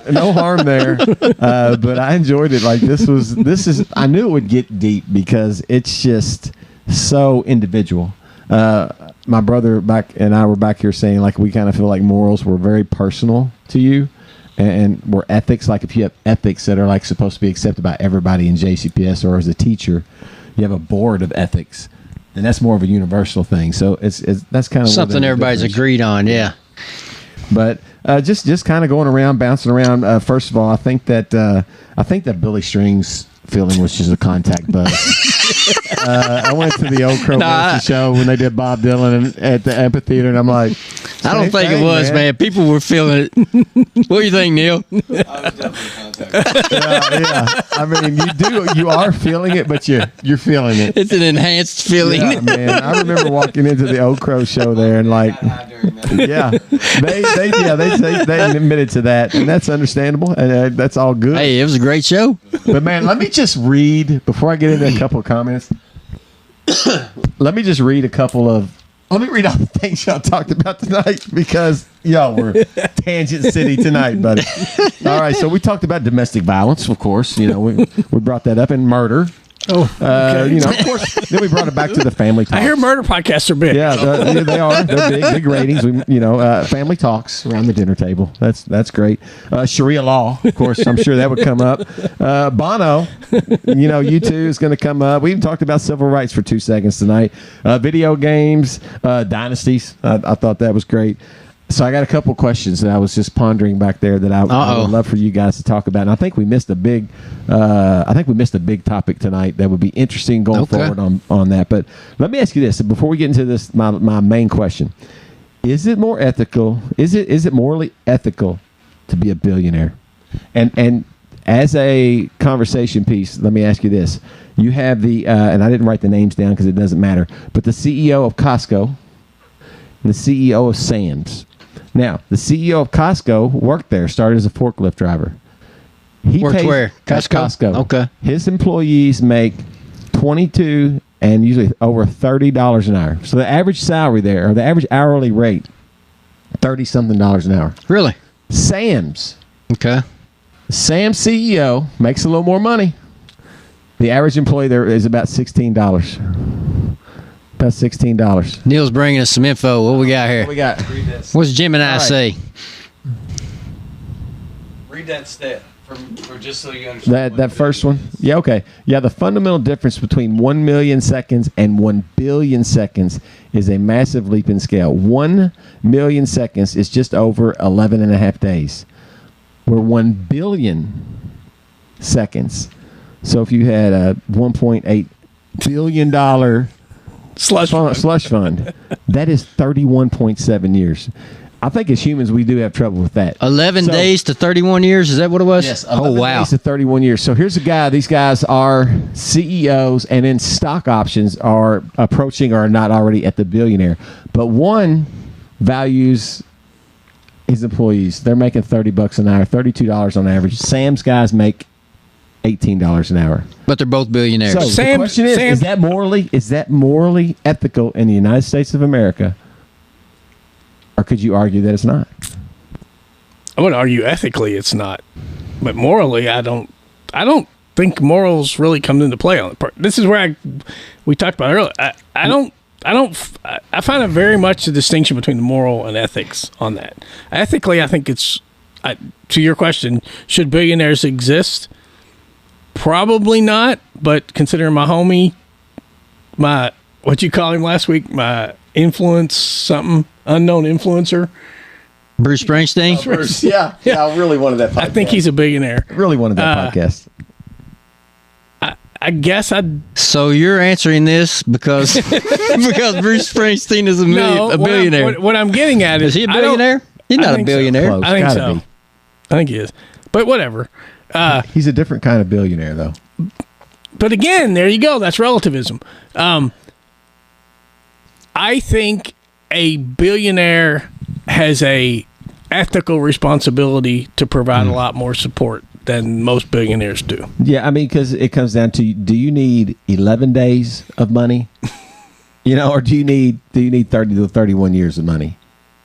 no harm there, but I enjoyed it. Like this is. I knew it would get deep because it's just so individual. My brother and I were back here saying, like, we kind of feel like morals were very personal to you, and were ethics. Like if you have ethics that are like supposed to be accepted by everybody in JCPS, or as a teacher, you have a board of ethics, and that's more of a universal thing. So it's that's kind of something everybody's agreed on. Yeah, but. Just kind of going around, bouncing around. First of all, I think that Billy Strings feeling was just a contact buzz. I went to the Old Crow show when they did Bob Dylan at the amphitheater, and I'm like, I don't think it was, man. People were feeling it. What do you think, Neil? I was definitely contact. Yeah. I mean, you are feeling it, but you're feeling it. It's an enhanced feeling. Yeah, man. I remember walking into the Old Crow show there, and like, yeah, they admitted to that, and that's understandable, and that's all good. Hey, it was a great show. But man, let me just read before I get into a couple of comments. Let me just read a couple of Let me read all the things y'all talked about tonight because y'all were tangent city tonight, buddy. All right, so we talked about domestic violence, of course. We brought that up, and murder. Oh, okay. Of course. Then we brought it back to the family talks. I hear murder podcasts are big. Yeah, they are. They're big ratings. Family talks around the dinner table. That's great. Sharia law, of course. I'm sure that would come up. Bono, you two is going to come up. We even talked about civil rights for 2 seconds tonight. Video games, dynasties. I thought that was great. So I got a couple questions that I was just pondering back there that I would love for you guys to talk about. And I think we missed a big topic tonight that would be interesting going forward on that. But let me ask you this before we get into this. My main question: is it more ethical? Is it morally ethical to be a billionaire? And as a conversation piece, let me ask you this: you have the and I didn't write the names down because it doesn't matter, but the CEO of Costco, the CEO of Sam's. Now, the CEO of Costco worked there, started as a forklift driver. He worked where? Costco. Okay. His employees make $22 and usually over $30 an hour. So the average salary there, or the average hourly rate, $30-something an hour. Really? Sam's. Okay. Sam's CEO makes a little more money. The average employee there is about $16. About $16. Neil's bringing us some info. What we got here? What we got? What's Jim and I say? Read that stat for just so you understand. That first one? Yeah, okay. Yeah, the fundamental difference between 1 million seconds and 1 billion seconds is a massive leap in scale. 1 million seconds is just over 11 and a half days. Where 1 billion seconds. So if you had a $1.8 billion slush fund, that is 31.7 years. I think as humans, we do have trouble with that. 11 days to 31 years? Is that what it was? Yes. 11 days to 31 years. So here's a guy. These guys are CEOs, and in stock options are approaching or are not already at the billionaire. But one values his employees. They're making $30 an hour, $32 on average. Sam's guys make $18 an hour. But they're both billionaires. So the question is that morally ethical in the United States of America? Or could you argue that it's not? I would argue ethically it's not. But morally, I don't think morals really come into play on the part. This is where we talked about earlier. I find it very much a distinction between the moral and ethics on that. Ethically, I think it's to your question, should billionaires exist? Probably not, but considering my homie, what you call him last week, my unknown influencer. Bruce Springsteen? Bruce, yeah, I really wanted that podcast. I think he's a billionaire. I really wanted that podcast. I guess So you're answering this because Bruce Springsteen is a billionaire. What I'm getting at is he a billionaire? He's not a billionaire. So. I think so. I think he is. But whatever. He's a different kind of billionaire, though. But again, there you go. That's relativism. I think a billionaire has a ethical responsibility to provide a lot more support than most billionaires do. Yeah, I mean, because it comes down to, do you need 11 days of money? Or do you need 30 to 31 years of money?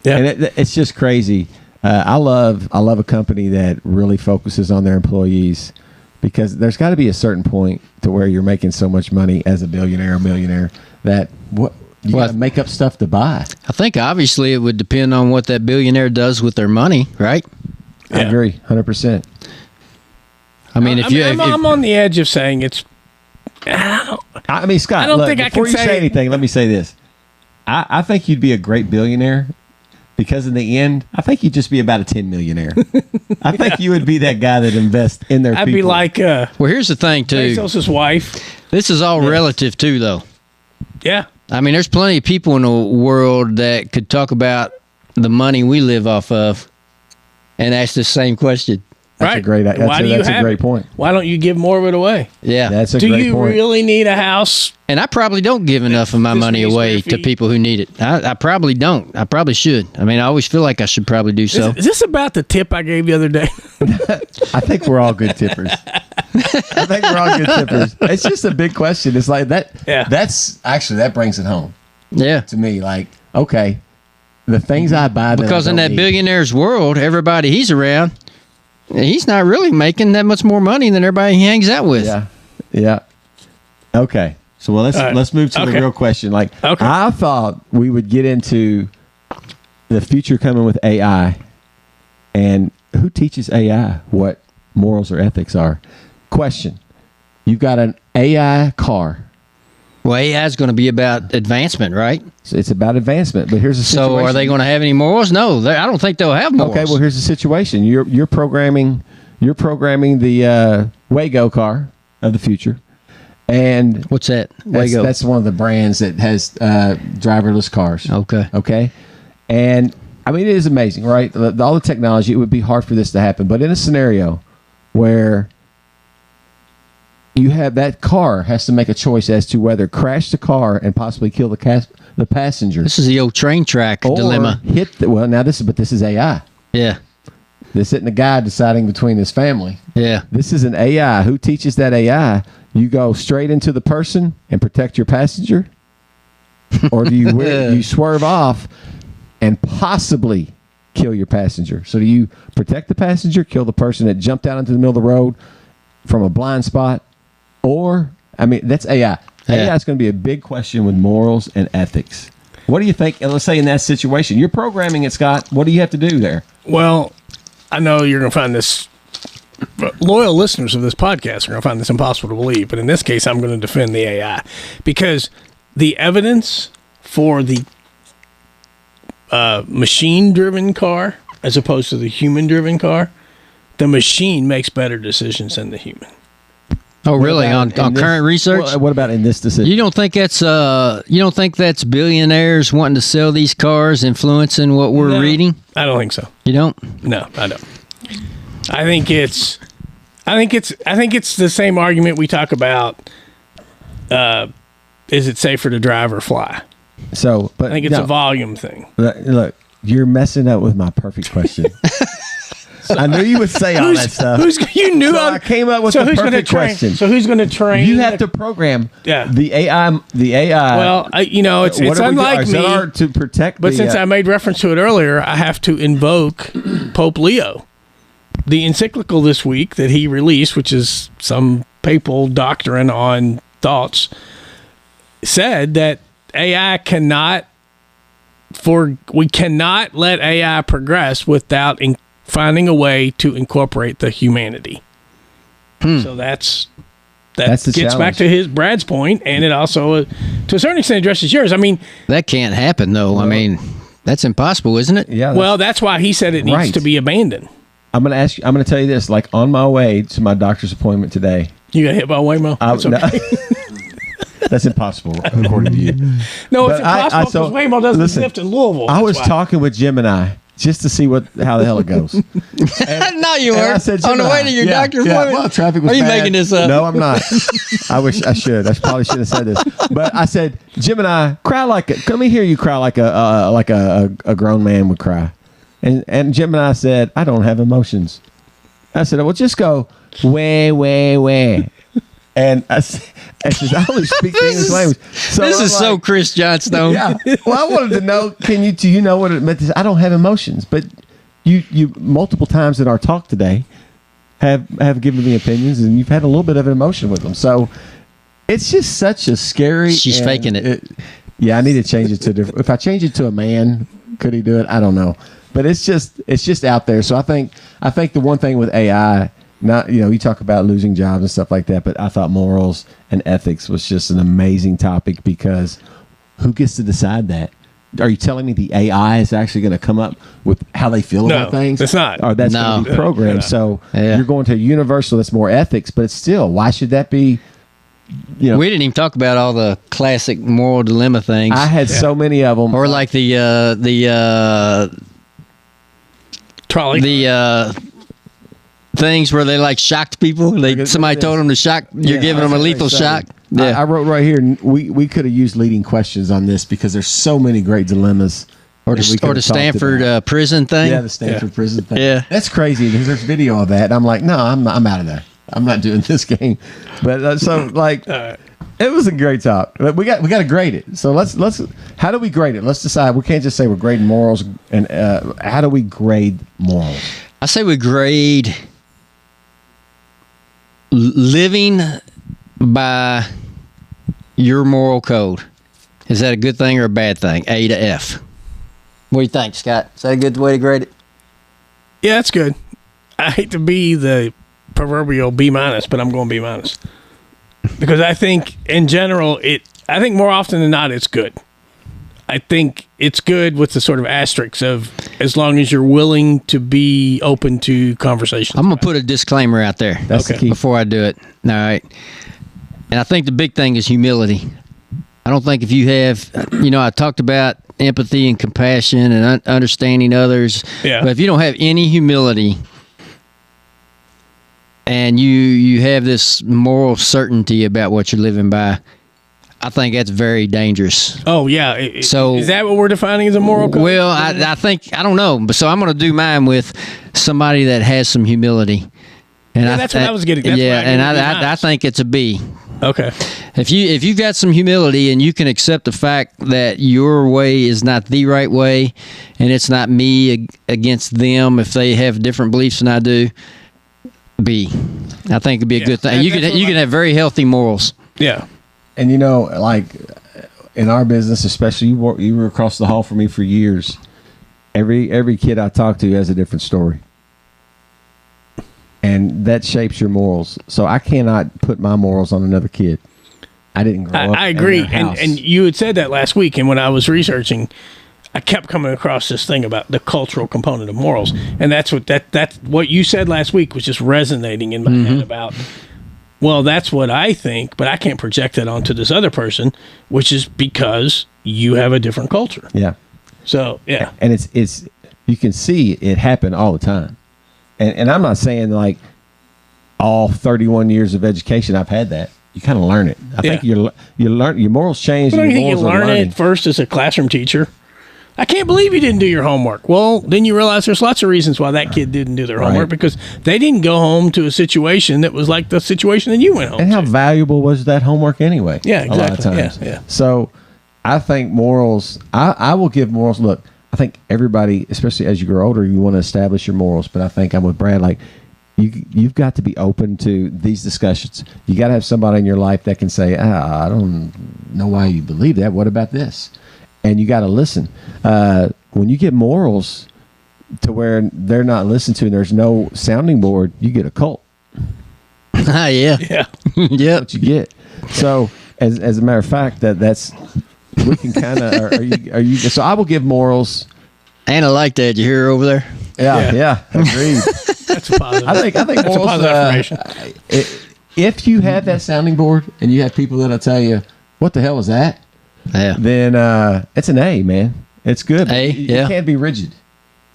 Yeah, and it's just crazy. I love a company that really focuses on their employees, because there's got to be a certain point to where you're making so much money as a billionaire or millionaire that you got to make up stuff to buy. I think obviously it would depend on what that billionaire does with their money, right? I agree, 100%. I mean, I'm on the edge of saying it's. I mean, Scott, I don't think I can before you say anything, let me say this. I think you'd be a great billionaire. Because in the end, I think you'd just be about a 10 millionaire. I think you would be that guy that invests in their people. I'd be like... well, here's the thing, too. Bezos' wife. This is all relative, too, though. Yeah. I mean, there's plenty of people in the world that could talk about the money we live off of and ask the same question. That's a great point. Why don't you give more of it away? Yeah. That's a great point. Do you really need a house? And I probably don't give enough of my money away to people who need it. I probably don't. I probably should. I mean, I always feel like I should probably do so. Is this about the tip I gave the other day? I think we're all good tippers. It's just a big question. It's like that. Yeah. That brings it home. Yeah. to me. Like, okay, the things I buy Because that I in don't that need. billionaire's world, everybody he's around, he's not really making that much more money than everybody he hangs out with. Yeah. Okay. So let's move to the real question. Like, I thought we would get into the future coming with AI, and who teaches AI what morals or ethics are? Question: you've got an AI car. Well, AI is going to be about advancement, right? So it's about advancement, but here's the situation. So are they going to have any morals? No, I don't think they'll have morals. Okay, well, here's the situation. You're programming the Wago car of the future. And what's that? Wago. That's one of the brands that has driverless cars. Okay. And I mean, it is amazing, right? All the technology, it would be hard for this to happen. But in a scenario where you have that car has to make a choice as to whether crash the car and possibly kill the passenger. This is the old train track dilemma. This is AI. Yeah. This isn't a guy deciding between his family. Yeah. This is an AI. Who teaches that AI? You go straight into the person and protect your passenger? Or do you swerve off and possibly kill your passenger? So do you protect the passenger, kill the person that jumped out into the middle of the road from a blind spot? Or, I mean, that's AI. Yeah. AI is going to be a big question with morals and ethics. What do you think? Let's say in that situation, you're programming it, Scott. What do you have to do there? Well, I know you're going to find this, loyal listeners of this podcast are going to find this impossible to believe, but in this case, I'm going to defend the AI because the evidence for the machine-driven car as opposed to the human-driven car, the machine makes better decisions than the human. Oh, really? On current research? Well, what about in this decision? You don't think that's billionaires wanting to sell these cars influencing what we're reading? I don't think so. You don't? No, I don't. I think it's the same argument we talk about. Is it safer to drive or fly? So, but I think it's a volume thing. Look, you're messing up with my perfect question. I knew you would say all that stuff. I came up with the perfect question. So who's going to train? You have to program the AI. Well, it's unlike me to protect. But since I made reference to it earlier, I have to invoke Pope Leo, the encyclical this week that he released, which is some papal doctrine on thoughts, said that AI we cannot let AI progress without finding a way to incorporate the humanity. So that gets back to Brad's point, and it also, to a certain extent, addresses yours. I mean, that can't happen, though. I mean, that's impossible, isn't it? Yeah. Well, that's why he said it needs to be abandoned. I'm going to ask you. I'm going to tell you this. Like on my way to my doctor's appointment today, you got hit by Waymo. That's okay. That's impossiple, according to you. No, it's impossible because Waymo doesn't exist in Louisville. I was talking with Gemini just to see how the hell it goes. No, you weren't. I said, on the way to your doctor's appointment. Well, traffic was Are you bad. making this up? No, I'm not. I wish I should. I probably should have said this. But I said, Gemini, cry let me hear you cry like a grown man would cry. And Gemini said, I don't have emotions. I said, well, just go, wah. And I said, I only speak the English language. So this is so Chris Johnstone. Yeah. Well, I wanted to know, do you know what it meant? I don't have emotions, but you multiple times in our talk today have given me opinions, and you've had a little bit of an emotion with them. So it's just such a scary. She's faking it. Yeah, I need to change it to different. If I change it to a man, could he do it? I don't know, but it's just out there. So I think the one thing with AI. Not, you talk about losing jobs and stuff like that, but I thought morals and ethics was just an amazing topic because who gets to decide that? Are you telling me the AI is actually going to come up with how they feel about things? No, it's not. Or that's going to be programmed. So you're going to a universal that's more ethics, but it's still, why should that be? We didn't even talk about all the classic moral dilemma things. I had so many of them. Or like the trolley. Things where they like shocked people. Somebody told them to shock. You're giving them a lethal shock. Yeah. I wrote right here. We could have used leading questions on this because there's so many great dilemmas. Or the Stanford prison thing. Yeah, the Stanford prison thing. Yeah, that's crazy because there's video of that. I'm like, no, I'm out of there. I'm not doing this game. But It was a great talk. We got to grade it. So let's. How do we grade it? Let's decide. We can't just say we're grading morals. And how do we grade morals? I say we grade living by your moral code. Is that a good thing or a bad thing? A to F. What do you think, Scott? Is that a good way to grade it? Yeah, that's good. I hate to be the proverbial B-, but I'm going B-. Because I think, in general, I think more often than not, it's good. I think it's good with the sort of asterisks of as long as you're willing to be open to conversations. I'm going to put a disclaimer out there. That's the key. Before I do it. All right. And I think the big thing is humility. I don't think if you have, I talked about empathy and compassion and understanding others. Yeah. But if you don't have any humility and you have this moral certainty about what you're living by, I think that's very dangerous. Oh, yeah. So is that what we're defining as a moral code? Well, I think, I don't know. So I'm going to do mine with somebody that has some humility. And that's what I was getting. That's I think it's a B. Okay. If you've got some humility and you can accept the fact that your way is not the right way, and it's not me against them if they have different beliefs than I do, B. I think it'd be a good thing. You can have very healthy morals. Yeah. And like in our business, especially you were across the hall from me for years. Every kid I talk to has a different story. And that shapes your morals. So I cannot put my morals on another kid. I didn't grow up. I agree. In their house. And you had said that last week. And when I was researching, I kept coming across this thing about the cultural component of morals. And that's what you said last week was just resonating in my head about, well, that's what I think, but I can't project that onto this other person, which is because you have a different culture. Yeah. So, yeah. And it's you can see it happen all the time. And I'm not saying like all 31 years of education I've had that. You kind of learn it. I think you learn your morals change. But I and your think you morals learn it first as a classroom teacher. I can't believe you didn't do your homework. Well, then you realize there's lots of reasons why that kid didn't do their homework because they didn't go home to a situation that was like the situation that you went home and to. how valuable was that homework anyway? Yeah, exactly. A lot of times. Yeah. So I think morals, I will give morals, look, I think everybody, especially as you grow older, you want to establish your morals. But I think I'm with Brad, like, you've got to be open to these discussions. You got to have somebody in your life that can say, I don't know why you believe that. What about this? And you got to listen. When you get morals to where they're not listened to and there's no sounding board, you get a cult. Yeah. Yeah. Yep. That's what you get. So, as a matter of fact, that's we can kind of. Are you? So I will give morals. And I like that. You hear her over there? Yeah. Agreed. That's a positive. I think That's morals, a positive affirmation. If you have that sounding board and you have people that'll tell you, what the hell was that? Yeah. Then it's an A, man. It's good. A, you yeah. can't be rigid.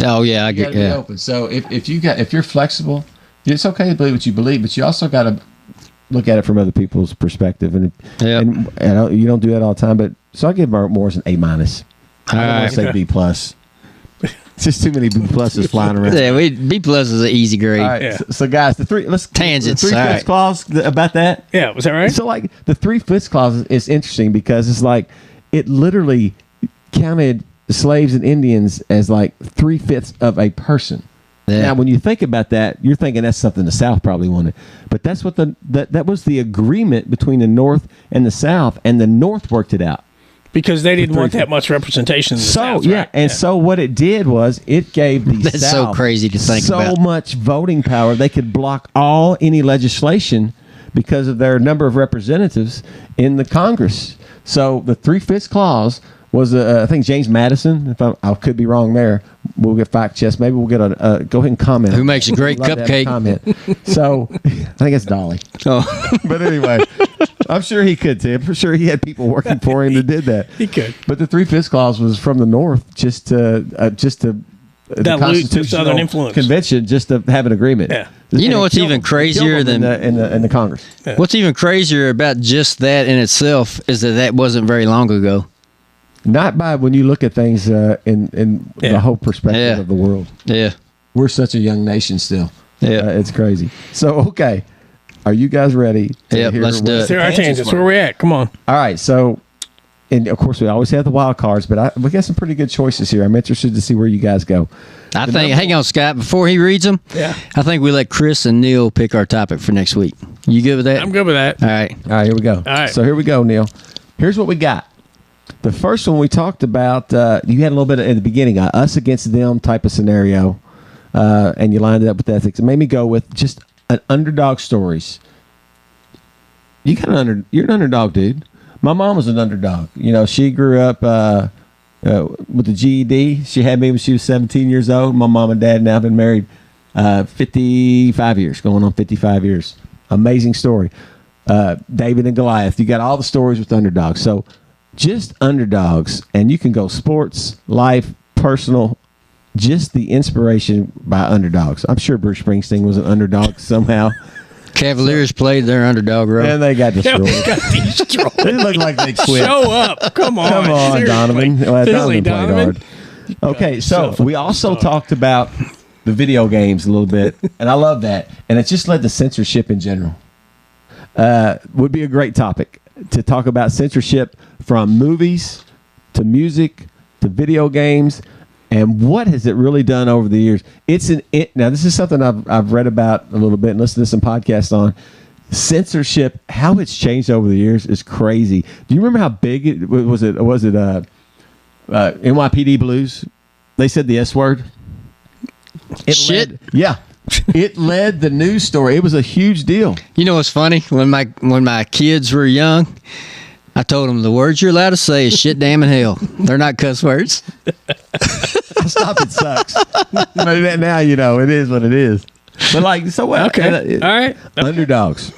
Oh yeah, I You get. gotta be Yeah. open. So if you're flexible, it's okay to believe what you believe, but you also got to look at it from other people's perspective. And you don't do that all the time. But so I give morals an A-. I don't want to say B+. It's just too many B pluses flying around. Yeah, B+ is an easy grade. All right, Yeah. so guys, Tangents, the 3/5 all right. clause about that. Yeah, was that right? So like the 3/5 clause is interesting because it's like it literally counted slaves and Indians as like 3/5 of a person. Yeah. Now, when you think about that, you're thinking that's something the South probably wanted, but that's what that was the agreement between the North and the South, and the North worked it out. Because they didn't want that much representation in the South, right? So what it did was it gave the That's so South crazy to think about. so much voting power. They could block any legislation because of their number of representatives in the Congress. So the 3/5 clause was, I think James Madison, if I could be wrong there, we'll get fact checks. Maybe we'll get go ahead and comment. Who makes a great Love to have a cupcake. comment. So I think it's Dolly. Oh. But anyway, I'm sure he could too. I'm sure he had people working for him that did that. He could. But the 3/5 clause was from the North just to the Dilute the Southern influence. Convention just to have an agreement. Yeah. You know And what's it killed even them. crazier It killed them than in the Congress? Yeah. What's even crazier about just that in itself is that wasn't very long ago. Not by when you look at things in the whole perspective of the world. Yeah. We're such a young nation still. Yeah. It's crazy. So okay, Are you guys ready? Yep, let's do it. Here are our tangents. Where we at? Come on. All right, so, and of course we always have the wild cards, but we got some pretty good choices here. I'm interested to see where you guys go. I think, hang on, Scott, before he reads them, I think we let Chris and Neil pick our topic for next week. You good with that? I'm good with that. All right. All right, here we go. All right. So here we go, Neil. Here's what we got. The first one we talked about, you had a little bit at the beginning, us against them type of scenario, and you lined it up with ethics. It made me go with just an underdog stories. You're an underdog, dude. My mom was an underdog. You know, she grew up with the GED. She had me when she was 17 years old. My mom and dad now been married 55 years, going on 55 years. Amazing story. David and Goliath. You got all the stories with underdogs. So just underdogs, and you can go sports, life, personal, just the inspiration by underdogs. I'm sure Bruce Springsteen was an underdog somehow. Cavaliers played their underdog role. And they got destroyed. They look like they quit. Show up. Come on. Come on, Seriously. Donovan. Well, Seriously, Donovan played hard. Okay, so we also talked about the video games a little bit, and I love that. And it just led to censorship in general. Would be a great topic to talk about censorship from movies to music to video games, and what has it really done over the years? Now this is something I've read about a little bit and listened to some podcasts on. Censorship, how it's changed over the years is crazy. Do you remember how big it was? It NYPD Blues. They said the S word. It led the news story. It was a huge deal. You know what's funny? When my kids were young, I told them the words you're allowed to say is shit, damn, and hell. They're not cuss words. Stop, it sucks. But now you know it is what it is. But like, so what? Okay. All right. Underdogs.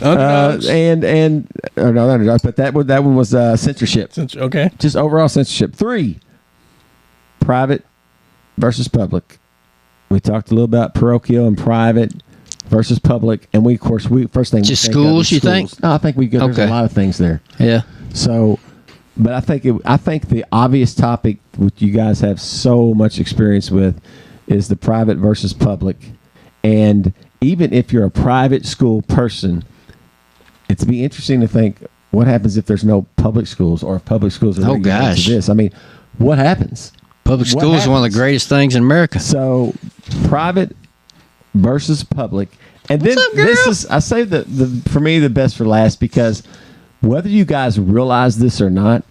Underdogs. No underdogs. But that one was censorship. Okay. Just overall censorship. 3, private versus public. We talked a little about parochial and private versus public, and first thing just we think schools. of You schools. think? No, I think there's a lot of things there. Yeah. So, but I think the obvious topic which you guys have so much experience with is the private versus public, and even if you're a private school person, it'd be interesting to think what happens if there's no public schools, or if public schools are regulated to this. I mean, what happens? Public school is one of the greatest things in America. So, private versus public, and then this is, I say the for me the best for last, because whether you guys realize this or not,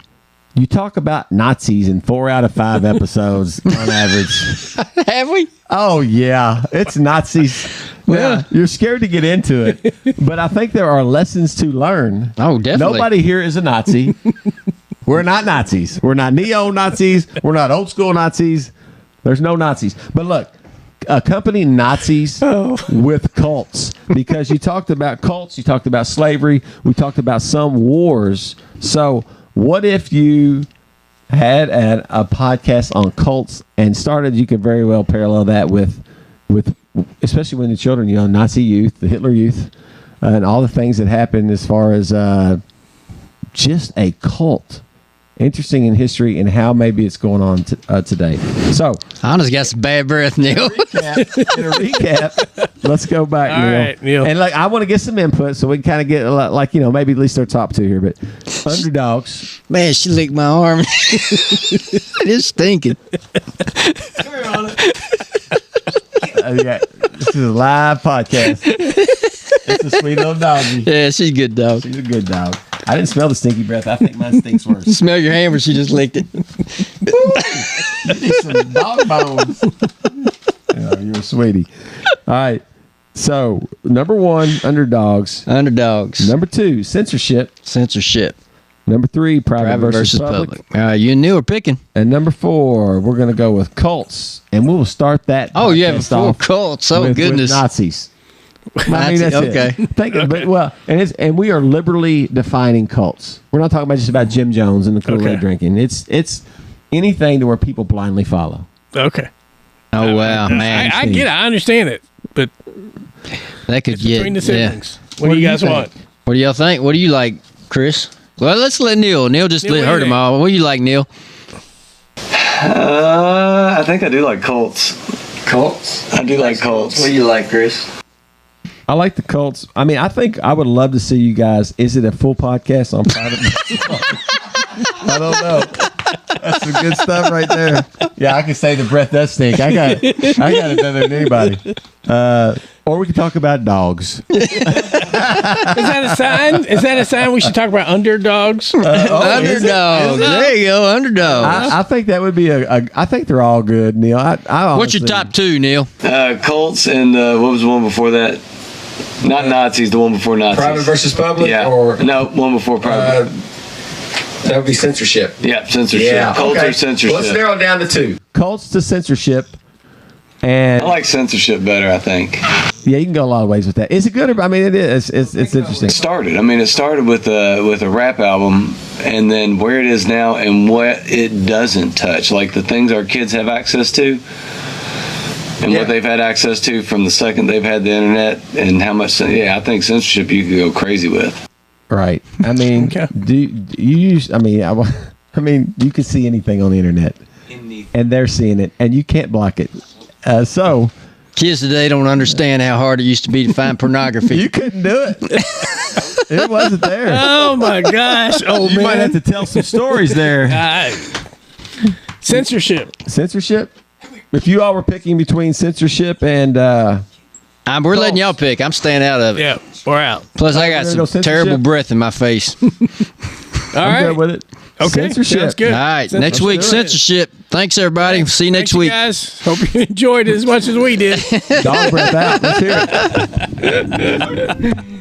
you talk about Nazis in 4 out of 5 episodes on average. Have we? Oh yeah, it's Nazis. Well, you're scared to get into it, but I think there are lessons to learn. Oh, definitely. Nobody here is a Nazi. We're not Nazis. We're not neo-Nazis. We're not old school Nazis. There's no Nazis. But look, accompany Nazis with cults, because you talked about cults, you talked about slavery, we talked about some wars. So what if you had a podcast on cults and started? You could very well parallel that with especially when the children, Nazi youth, the Hitler youth, and all the things that happened as far as just a cult. Interesting in history and how maybe it's going on today. So, I just got some bad breath, Neil. In a recap, let's go back, All right, Neil. And I want to get some input so we can kind of get maybe at least our top 2 here. But underdogs. Man, she licked my arm. It's stinking. Come here on it. This is a live podcast. It's a sweet little doggy. Yeah, she's a good dog. She's a good dog. I didn't smell the stinky breath. I think mine stinks worse. Smell your hammer. She just licked it. You need some dog bones. You're a sweetie. All right. So, number 1, underdogs. Underdogs. Number 2, censorship. Censorship. Number 3, private versus public. You and Neil are picking. And number 4, we're going to go with cults. And we will start that. Oh, you have 4 cults. Oh, goodness. With Nazis. That's okay. And we are liberally defining cults. We're not talking about just about Jim Jones and the Kool-Aid drinking. It's anything to where people blindly follow. Okay. Oh wow, man! I get it. I understand it, but that could get between the siblings. What do you guys want? What do y'all think? What do you like, Chris? Well, let's let Neil. Neil just heard them all. What do you like, Neil? I think I do like cults. Cults? I do like cults. What do you like, Chris? I like the Colts. I mean, I think I would love to see you guys. Is it a full podcast on private? I don't know. That's some good stuff right there. Yeah, I can say the breath does stink. I got it better than anybody. Or we can talk about dogs. Is that a sign? Is that a sign we should talk about underdogs? Underdogs. There you go, underdogs. I think that would be I think they're all good, Neil. What's your top two, Neil? Colts and what was the one before that? Not Nazis, the one before Nazis. Private versus public? Yeah. Or no, one before private. that would be censorship. Yeah, censorship. Yeah, Colts okay. or censorship. Let's narrow it down to two. Colts to censorship. And I like censorship better, I think. yeah, you can go a lot of ways with that. Is it good? I mean, it is. It's interesting. It started with a rap album, and then where it is now and what it doesn't touch, like the things our kids have access to, and what they've had access to from the second they've had the internet, and how much. Yeah, I think censorship you could go crazy with. Right. I mean, Okay. do you use? I mean, you can see anything on the internet, and they're seeing it, and you can't block it. So Kids today don't understand how hard it used to be to find pornography. you couldn't do it. It wasn't there. Oh my gosh! Oh You man, might have to tell some stories there. Censorship. Censorship. If you all were picking between censorship and We're letting y'all pick. I'm staying out of it. Yeah, we're out. Plus, I got There some no censorship? terrible breath in my face. All I'm right. good with it. Okay, Censorship. sounds good. All right, Let's next week, do it. censorship. Thanks, everybody. See you next Thanks, you week. guys. Hope you enjoyed it as much as we did. Dog breath out. Let's hear it.